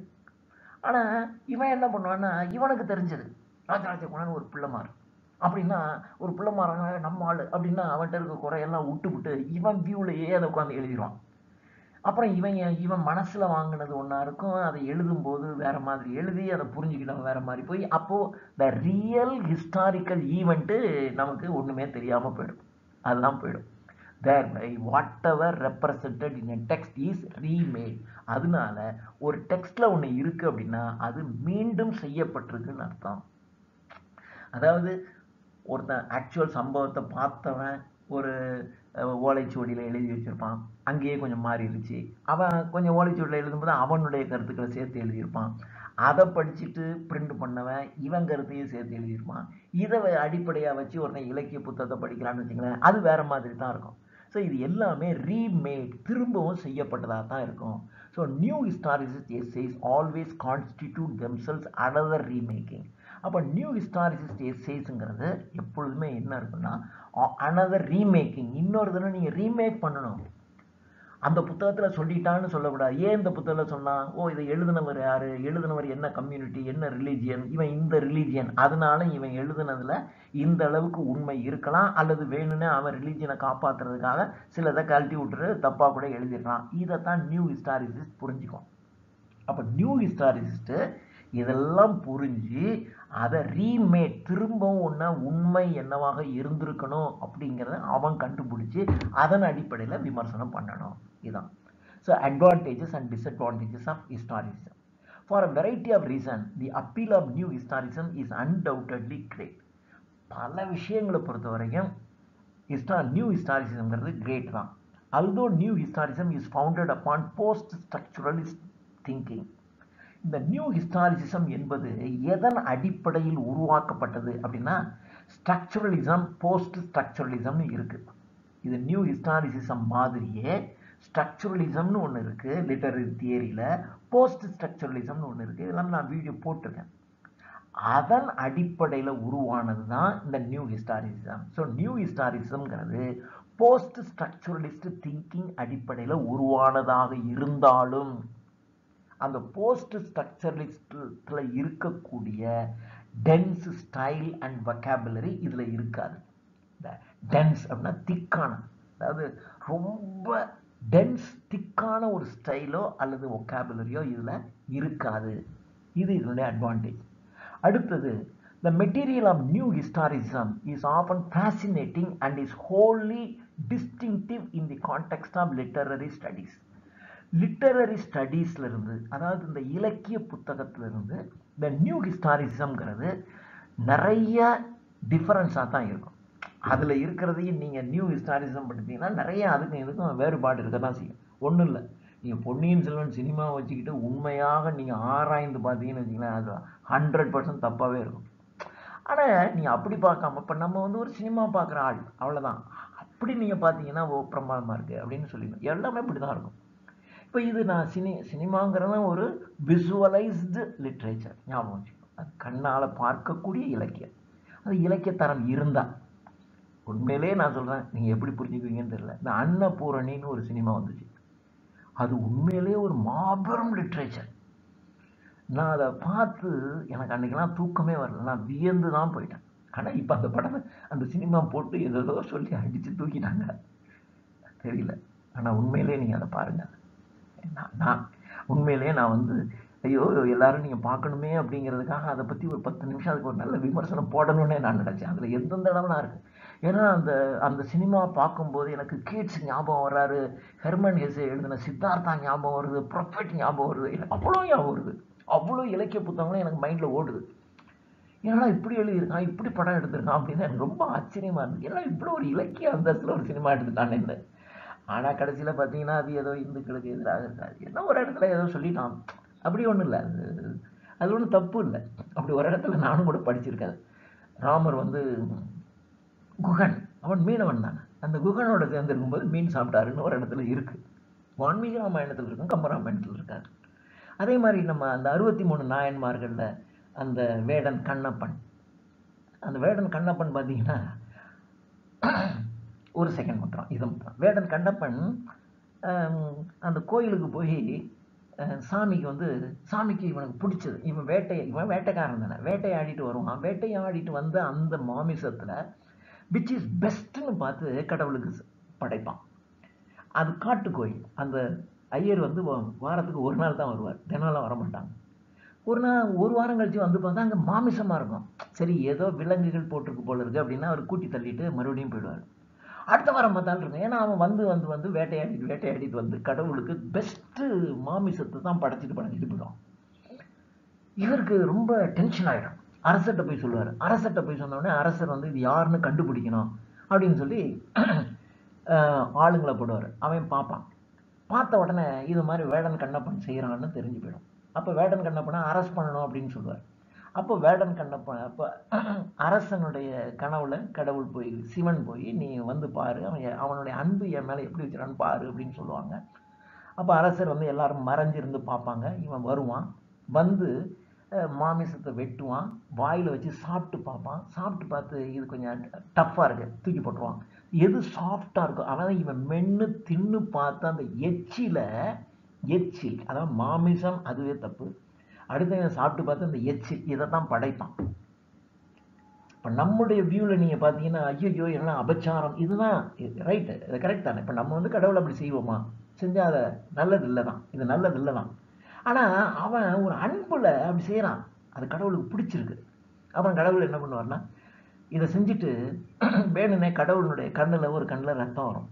ஆனால் இவன் என்ன பண்ணுவான்னா, இவனுக்கு தெரிஞ்சது ராஜராஜ சோழன் ஒரு பிள்ளைமார் அப்படின்னா, ஒரு பிள்ளைமாராங்க நம்ம ஆள் அப்படின்னா அவன்கிட்ட இருக்க குறையெல்லாம் விட்டு இவன் வியூலையே அதை உட்காந்து எழுதிடுவான். அப்புறம் இவன் மனசில் வாங்கினது ஒன்றா இருக்கும், அதை எழுதும்போது வேற மாதிரி எழுதி அதை புரிஞ்சுக்கிட்டவன் வேற மாதிரி போய், அப்போது த ரியல் ஹிஸ்டாரிக்கல் ஈவெண்ட்டு நமக்கு ஒன்றுமே தெரியாமல் போயிடும். அதுதான் போயிடும். thereby whatever represented in a text is remade. அதனால ஒரு டெக்ஸ்ட்ல ஒன்று இருக்கு அப்படின்னா அது மீண்டும் செய்யப்பட்டிருக்குன்னு அர்த்தம். அதாவது ஒருத்தன் ஆக்சுவல் சம்பவத்தை பார்த்தவன் ஒரு ஓலைச்சுவடியில் எழுதி வச்சிருப்பான், அங்கேயே கொஞ்சம் மாறிடுச்சு. அவன் கொஞ்சம் ஓலைச்சுவடியில் எழுதும்போது அவனுடைய கருத்துக்களை சேர்த்து எழுதியிருப்பான். அதை படிச்சுட்டு பிரிண்ட் பண்ணவன் இவன் கருத்தையும் சேர்த்து எழுதியிருப்பான். இதை அடிப்படையாக வச்சு ஒருத்தன் இலக்கிய புத்தகத்தை படிக்கிறான்னு வச்சுங்களேன், அது வேற மாதிரி தான் இருக்கும். ஸோ இது எல்லாமே ரீமேட், திரும்பவும் செய்யப்பட்டதாக தான் இருக்கும். So new historicist essays always constitute themselves another remaking. அப்போ நியூ ஹிஸ்டாரிசிஸ்ட் எஸ்ஸேஸுங்கிறது எப்பொழுதுமே என்ன இருக்குன்னா அனதர் ரீமேக்கிங். இன்னொரு தடவை நீங்கள் ரீமேக் பண்ணணும். அந்த புத்தகத்தில் சொல்லிட்டான்னு சொல்லக்கூடாது. ஏன் இந்த புத்தகத்தில் சொன்னான், ஓ இதை எழுதினவர் யார், எழுதினவர் என்ன கம்யூனிட்டி, என்ன ரிலீஜியன், இவன் இந்த ரிலீஜியன், அதனால இவன் எழுதுனதுல இந்த அளவுக்கு உண்மை இருக்கலாம், அல்லது வேணும்னு அவன் ரிலீஜியனை காப்பாற்றுறதுக்காக சிலதை கழட்டி விட்டுரு தப்பாக கூட எழுதிடுறான். இதைத்தான் நியூ ஹிஸ்டாரிசிஸ்ட் புரிஞ்சுக்கும். அப்போ நியூ ஹிஸ்டாரிசிஸ்ட்டு இதெல்லாம் புரிஞ்சு அதை ரீமேக், திரும்பவும் ஒன்று உண்மை என்னவாக இருந்திருக்கணும் அப்படிங்கிறத அவன் கண்டுபிடிச்சி அதன் அடிப்படையில் விமர்சனம் பண்ணணும். இதுதான். So advantages and disadvantages of historicism. For a variety of reason the appeal of new historicism is undoubtedly great. பல விஷயங்களை பொறுத்த வரைக்கும் நியூ ஹிஸ்டாரிசம்ங்கிறது கிரேட் தான். although new historicism is founded upon post structuralist thinking. இந்த நியூ ஹிஸ்டாரிசிசம் என்பது எதன் அடிப்படையில் உருவாக்கப்பட்டது அப்படின்னா ஸ்ட்ரக்சுரலிசம், போஸ்ட் ஸ்ட்ரக்சுரலிசம்னு இருக்கு. இது நியூ ஹிஸ்டாரிசிசம் மாதிரியே ஸ்ட்ரக்சுரலிசம்னு ஒன்று இருக்கு லிட்டரரி தியரியில, போஸ்ட் ஸ்ட்ரக்சுரலிசம்னு ஒன்று இருக்கு. இதெல்லாம் நான் வீடியோ போட்டிருக்கேன். அதன் அடிப்படையில் உருவானது தான் இந்த நியூ ஹிஸ்டாரிசிசம். ஸோ நியூ ஹிஸ்டாரிசம்ங்கிறது போஸ்ட் ஸ்ட்ரக்சுரலிஸ்ட் திங்கிங் அடிப்படையில் உருவானதாக இருந்தாலும் அந்த போஸ்ட் ஸ்ட்ரக்சரலிஸ்ட்ல இருக்கக்கூடிய டென்ஸ் ஸ்டைல் அண்ட் வொக்காபுலரி இதுல இருக்காது. டென்ஸ் அப்படின்னா திக்கான, அதாவது ரொம்ப டென்ஸ் திக்கான ஒரு ஸ்டைலோ அல்லது வொக்காபுலரியோ இதுல இருக்காது. இது இதனுடைய அட்வான்டேஜ். அடுத்தது, the material of new historicism is often fascinating and is wholly distinctive in the context of literary studies. Literary ஸ்டடீஸ்ல இருந்து, அதாவது இந்த இலக்கிய புத்தகத்துல இருந்து இந்த நியூ ஹிஸ்டாரிசம்ங்கிறது நிறைய டிஃபரன்ஸாக தான் இருக்கும். அதில் இருக்கிறதையும் நீங்கள் நியூ ஹிஸ்டாரிசம் படித்தீங்கன்னா நிறைய அதுக்கும் இதுக்கும் வேறுபாடு இருக்க தான் செய்யும். ஒன்றும் இல்லை, நீங்கள் பொன்னியின் செல்வன் சினிமா வச்சுக்கிட்டு உண்மையாக நீங்கள் ஆராய்ந்து பார்த்தீங்கன்னு வச்சிங்களேன், அது 100% தப்பாகவே இருக்கும். ஆனால் நீங்கள் அப்படி பார்க்காம, இப்போ நம்ம வந்து ஒரு சினிமா பார்க்குற ஆள் அவ்வளோதான், அப்படி நீங்கள் பார்த்தீங்கன்னா ஓ பிரமாதமாக இருக்குது அப்படின்னு சொல்லிடணும். எல்லாமே இப்படி தான் இருக்கும். இப்போ இது நான் சினிமாங்கிறத ஒரு விசுவலைஸ்டு லிட்ரேச்சர், ஞாபகம் வச்சுக்கணும். அது கண்ணால் பார்க்கக்கூடிய இலக்கியம். அது இலக்கியத்தரம் இருந்தால் உண்மையிலே நான் சொல்கிறேன், நீங்கள் எப்படி புரிஞ்சுக்குவீங்கன்னு தெரியல. இந்த அன்னபூரணின்னு ஒரு சினிமா வந்துச்சு, அது உண்மையிலே ஒரு மாபெரும் லிட்ரேச்சர். நான் அதை பார்த்து எனக்கு அன்றைக்கெல்லாம் தூக்கமே வரல, நான் வியந்து தான் போயிட்டேன். ஆனால் இப்போ அந்த படத்தை அந்த சினிமா போட்டு ஏதோ சொல்லி அடித்து தூக்கிட்டாங்க, தெரியல. ஆனால் உண்மையிலே நீங்கள் அதை பாருங்கள். நான் உண்மையிலேயே நான் வந்து ஐயோ எல்லாரும் நீங்கள் பார்க்கணுமே அப்படிங்கிறதுக்காக அதை பற்றி ஒரு 10 நிமிஷம் அதுக்கு ஒரு நல்ல விமர்சனம் போடணும்னே நான் நினச்சேன். அதில் எந்தெந்த இடம்லாம் இருக்குது. ஏன்னா அந்த சினிமா பார்க்கும்போது எனக்கு கீட்ஸ் ஞாபகம் வர்றாரு, ஹெர்மன் ஹெசே எழுதின சித்தார்த்தா ஞாபகம் வருது, ப்ரொஃபெட் ஞாபகம் வருது, எனக்கு அவ்வளோ ஞாபகம் வருது. அவ்வளோ இலக்கிய புத்தகங்களும் எனக்கு மைண்டில் ஓடுது. ஏன்னா இப்படி எழுதியிருக்கான், இப்படி படம் எடுத்திருக்கான் அப்படின்னு எனக்கு ரொம்ப ஆச்சரியமாக இருந்துச்சு. ஏன்னா இவ்வளோ ஒரு இலக்கிய அந்தஸ்தில் ஒரு சினிமா எடுத்துட்டான்னு என்ன. ஆனால் கடைசியில் பார்த்தீங்கன்னா அது ஏதோ இந்துக்களுக்கு எதிராக இருக்காது, ஏன்னா ஒரு இடத்துல ஏதோ சொல்லிட்டான், அப்படி ஒன்றும் இல்லை. அது ஒன்றும் தப்பு இல்லை. அப்படி ஒரு இடத்துல நானும் கூட படிச்சிருக்கேன். ராமர் வந்து குகன் அவன் மீனவன் தானே. அந்த குகனோட சேர்ந்திருக்கும் போது மீன் சாப்பிட்டாருன்னு ஒரு இடத்துல இருக்கு. வான்மீக ராமாயணத்தில் இருக்கும், கம்பராமாயணத்தில் இருக்காது. அதே மாதிரி நம்ம அந்த 63 நாயன்மார்கள்ல அந்த வேடன் கண்ணப்பன், அந்த வேடன் கண்ணப்பன் பார்த்தீங்கன்னா ஒரு செகண்ட் மட்டும் இது மட்டும். வேடன் கண்ணப்பன் அந்த கோயிலுக்கு போய் சாமிக்கு வந்து சாமிக்கு இவனுக்கு பிடிச்சது, இவன் வேட்டைக்காரன் தானே, வேட்டையாடிட்டு வருவான். வேட்டையாடிட்டு வந்து அந்த மாமிசத்துல விச் இஸ் பெஸ்ட்னு பார்த்து கடவுளுக்கு படைப்பான். அது காட்டு கோயில். அந்த ஐயர் வந்து வாரத்துக்கு ஒரு நாள் தான் வருவார், தினம்லாம் வரமாட்டாங்க. ஒரு வாரம் கழிச்சு வந்து பார்த்தா அங்கே மாமிசமா இருக்கும். சரி ஏதோ விலங்குகள் போட்டிருக்கு போல இருக்கு அப்படின்னா அவர் கூட்டி தள்ளிட்டு மறுபடியும் போயிடுவார். அடுத்த வாரம் பார்த்தாலும் இருக்கும். ஏன்னா அவன் வந்து வேட்டையாடிட்டு வந்து கடவுளுக்கு பெஸ்ட்டு மாமிசத்தை தான் படைச்சிட்டு போயிடும். இவருக்கு ரொம்ப டென்ஷன் ஆகிடும். அரசர்கிட்ட போய் சொல்லுவார். அரசர்கிட்ட போய் சொன்னோடனே அரசர் வந்து இது யாருன்னு கண்டுபிடிக்கணும் அப்படின்னு சொல்லி ஆளுங்களை போடுவார். அவன் பார்ப்பான். பார்த்த உடனே இது மாதிரி வேடன் கண்ணப்பன் செய்கிறான்னு தெரிஞ்சு போயிடும். அப்போ வேடன் கண்ணப்பனை அரெஸ்ட் பண்ணணும் அப்படின்னு சொல்லுவார். அப்போ வேடன் கண்ணப்பன் அப்போ அரசனுடைய கனவுல கடவுள் போய் சிவன் போய் நீ வந்து பாரு, அவனுடைய அன்பு என் மேலே எப்படி வச்சுறான்னு பாரு அப்படின்னு சொல்லுவாங்க. அப்போ அரசர் வந்து எல்லாரும் மறைஞ்சிருந்து பார்ப்பாங்க. இவன் வருவான், வந்து மாமிசத்தை வெட்டுவான், வாயில் வச்சு சாப்பிட்டு பார்ப்பான். சாப்பிட்டு பார்த்து இது கொஞ்சம் டஃப்பாக இருக்கு, தூக்கி போட்டுருவான். எது சாஃப்டாக இருக்கும் அவன் இவன் மென்று தின்னு பார்த்து அந்த எச்சில் அதாவது மாமிசம் அதுவே தப்பு. அடுத்த சாப்பிட்டு பார்த்து அந்த எச்சில் இதை தான் படைப்பான். இப்போ நம்முடைய வியூவில் நீங்கள் பார்த்தீங்கன்னா ஐயோ எல்லாம் அபச்சாரம், இதுதான் ரைட்டு, இது கரெக்ட் தானே. இப்போ நம்ம வந்து கடவுளை அப்படி செய்வோமா? செஞ்சால் அதை நல்லது இல்லை தான், இது நல்லது இல்லை தான். ஆனால் அவன் ஒரு அன்புல அப்படி செய்கிறான், அது கடவுளுக்கு பிடிச்சிருக்கு. அப்புறம் கடவுள் என்ன பண்ணுவார்னா இதை செஞ்சுட்டு வேணுனே கடவுளுடைய ஒரு கண்ணில் ரத்தம் வரும்.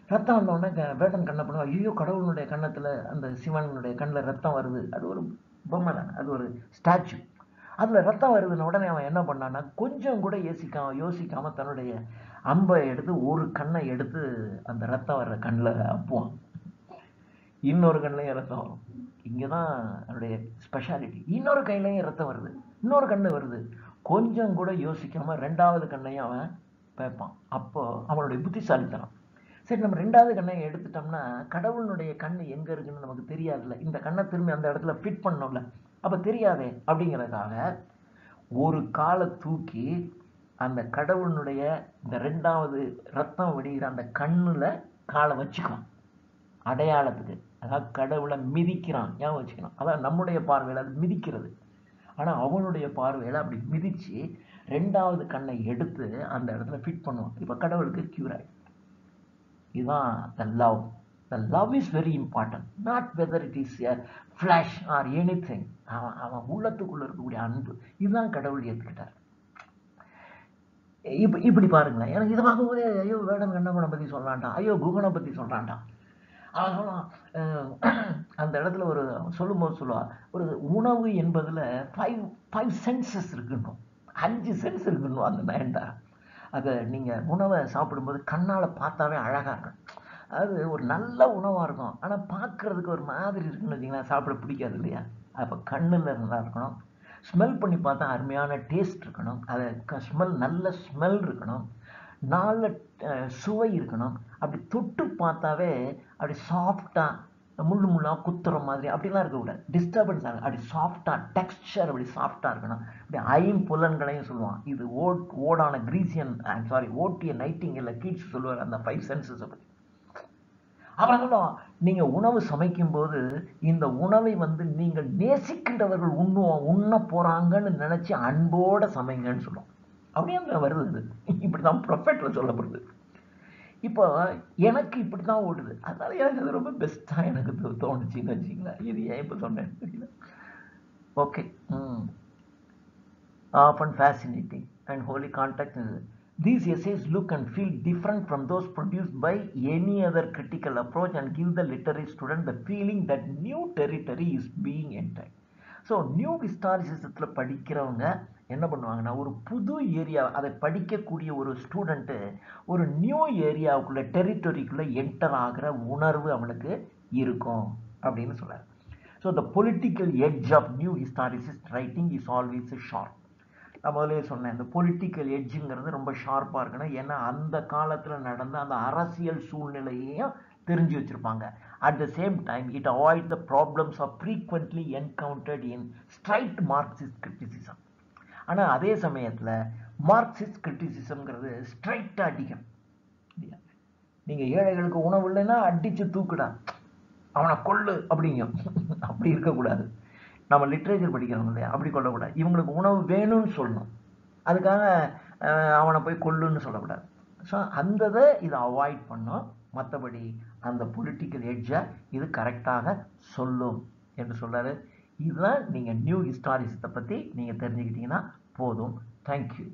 ரத்தம் வந்தோடனே வேடன் கண்ணை பண்ணுவான். ஐயோ கடவுளுடைய கண்ணத்தில் அந்த சிவனுடைய கண்ணில் ரத்தம் வருது. அது ஒரு பொம்மை தானே, அது ஒரு ஸ்டாச்சு. அதில் ரத்தம் வருதுன்னு உடனே அவன் என்ன பண்ணான்னா கொஞ்சம் கூட யோசிக்காமல் தன்னுடைய அம்பை எடுத்து ஒரு கண்ணை எடுத்து அந்த ரத்தம் வர்ற கண்ணில் அப்புவான். இன்னொரு கண்ணிலையும் ரத்தம் வரும். இங்கே தான் அவனுடைய ஸ்பெஷாலிட்டி. இன்னொரு கையிலையும் ரத்தம் வருது, இன்னொரு கண்ணு வருது. கொஞ்சம் கூட யோசிக்காமல் ரெண்டாவது கண்ணையும் அவன் வைப்பான். அப்போ அவனுடைய புத்திசாலித்தனம். சரி நம்ம ரெண்டாவது கண்ணை எடுத்துட்டோம்னா கடவுளுடைய கண் எங்கே இருக்குன்னு நமக்கு தெரியாதுல்ல, இந்த கண்ணை திரும்பி அந்த இடத்துல ஃபிட் பண்ணோம்ல, அப்போ தெரியாதே அப்படிங்கிறதுக்காக ஒரு காலை தூக்கி அந்த கடவுளுடைய இந்த ரெண்டாவது ரத்தம் வடிகிற அந்த கண்ணில் காலை வச்சுக்குவான் அடையாளத்துக்கு. அதாவது கடவுளை மிதிக்கிறான், ஏன் வச்சுக்கணும். அதான் நம்முடைய பார்வையில் அது மிதிக்கிறது. ஆனால் அவனுடைய பார்வையில் அப்படி மிதித்து ரெண்டாவது கண்ணை எடுத்து அந்த இடத்துல ஃபிட் பண்ணுவான். இப்போ கடவுளுக்கு க்யூர் ஆகிடும். இதுதான் the love is very important, not whether it is a flash or anything. அவன் உள்ளத்துக்குள்ள இருக்கக்கூடிய அன்பு, இதுதான் கடவுள் ஏற்றுக்கிட்டார். இப்படி பாருங்களேன். எனக்கு இதை பார்க்கும்போதே ஐயோ வேடன் கண்ணப்பனை பற்றி சொல்கிறான்டான், ஐயோ குகனை பற்றி சொல்கிறான்டான். அவன் சொல்லுவான் அந்த இடத்துல ஒரு சொல்லும்போது சொல்லுவான், ஒரு உணவு என்பதில் ஃபைவ் சென்சஸ் இருக்கணும், 5 சென்ஸ் இருக்கணும் அந்த வேண்டா. அதை நீங்கள் உணவை சாப்பிடும்போது கண்ணால் பார்த்தாவே அழகாக இருக்கும். அது ஒரு நல்ல உணவாக இருக்கும், ஆனால் பார்க்குறதுக்கு ஒரு மாதிரி இருக்குன்னு வச்சிங்களேன், சாப்பிட பிடிக்காது இல்லையா. அப்போ கண்ணில் நல்லா இருக்கணும். ஸ்மெல் பண்ணி பார்த்தா அருமையான டேஸ்ட் இருக்கணும், அதை நல்ல ஸ்மெல் இருக்கணும், நல்ல சுவை இருக்கணும். அப்படி தொட்டு பார்த்தாவே அப்படி சாஃப்டாக முள்ளாக குத்துற மாதிரி அப்படிலாம் இருக்கக்கூடாது, டிஸ்டர்பன்ஸ் ஆகும். அப்படி சாஃப்டாக டெக்ஸ்சர் அப்படி சாஃப்டாக இருக்கணும். அப்படி ஐம்புலன்களையும் சொல்லுவான். இது ஓடான ஓட்டிய நைட்டிங்கேல கீட்ஸ் சொல்லுவார் அந்த 5 சென்சஸை பற்றி. அப்புறம் சொல்லுவான், நீங்கள் உணவு சமைக்கும் போது இந்த உணவை வந்து நீங்கள் நேசிக்கின்றவர்கள் உண்ண போகிறாங்கன்னு நினச்சி அன்போடு சமைங்கன்னு சொல்லுவோம். அப்படியே அந்த வருது. இப்படி தான் ப்ரொஃபெட்டில் சொல்லப்படுது. இப்போ எனக்கு இப்படி தான் ஓடுது, அதனால எனக்கு அது ரொம்ப பெஸ்ட்டாக எனக்கு தோணுச்சுன்னு வச்சிங்களேன். இது ஏன் இப்போ சொன்னேன்னு தெரியல. Okay. Often fascinating and wholly context. These essays look and feel different from those produced by any other critical approach and give the literary student the feeling that new territory is being entered. So new ஹிஸ்டாரிசிசத்தில் படிக்கிறவங்க என்ன பண்ணுவாங்கன்னா ஒரு புது ஏரியா அதை படிக்கக்கூடிய ஒரு ஸ்டூடெண்ட்டு ஒரு நியூ ஏரியாவுக்குள்ளே டெரிட்டரிக்குள்ளே என்டர் ஆகிற உணர்வு அவனுக்கு இருக்கும் அப்படின்னு சொல்கிறார். So the political edge of new historicist writing is always sharp. நான் முதலே சொன்னேன், இந்த பொலிட்டிக்கல் எட்ஜுங்கிறது ரொம்ப ஷார்ப்பாக இருக்கணும். ஏன்னா அந்த காலத்தில் நடந்த அந்த அரசியல் சூழ்நிலையையும் தெரிஞ்சு வச்சிருப்பாங்க. At the same time it avoid the problems of frequently encountered in straight Marxist criticism. ஆனால் அதே சமயத்தில் மார்க்சிஸ்ட் கிரிட்டிசிசம்ங்கிறது ஸ்ட்ரைட்டாக அடிக்கும். நீங்கள் ஏழைகளுக்கு உணவு இல்லைன்னா அடித்து தூக்குடா, அவனை கொள்ளு அப்படிங்க. அப்படி இருக்கக்கூடாது. நம்ம லிட்ரேச்சர் படிக்கிறோம் இல்லையா, அப்படி கொள்ளக்கூடாது. இவங்களுக்கு உணவு வேணும்னு சொல்லணும், அதுக்காக அவனை போய் கொல்லுன்னு சொல்லக்கூடாது. ஸோ அந்த இதை அவாய்ட் பண்ணோம். மற்றபடி அந்த பொலிட்டிக்கல் எட்ஜை இது கரெக்டாக சொல்லும் என்று சொல்றாரு. இதுதான் நீங்கள் நியூ ஹிஸ்டாரிசத்தை பற்றி நீங்கள் தெரிஞ்சுக்கிட்டீங்கன்னா போதும். தேங்க்யூ.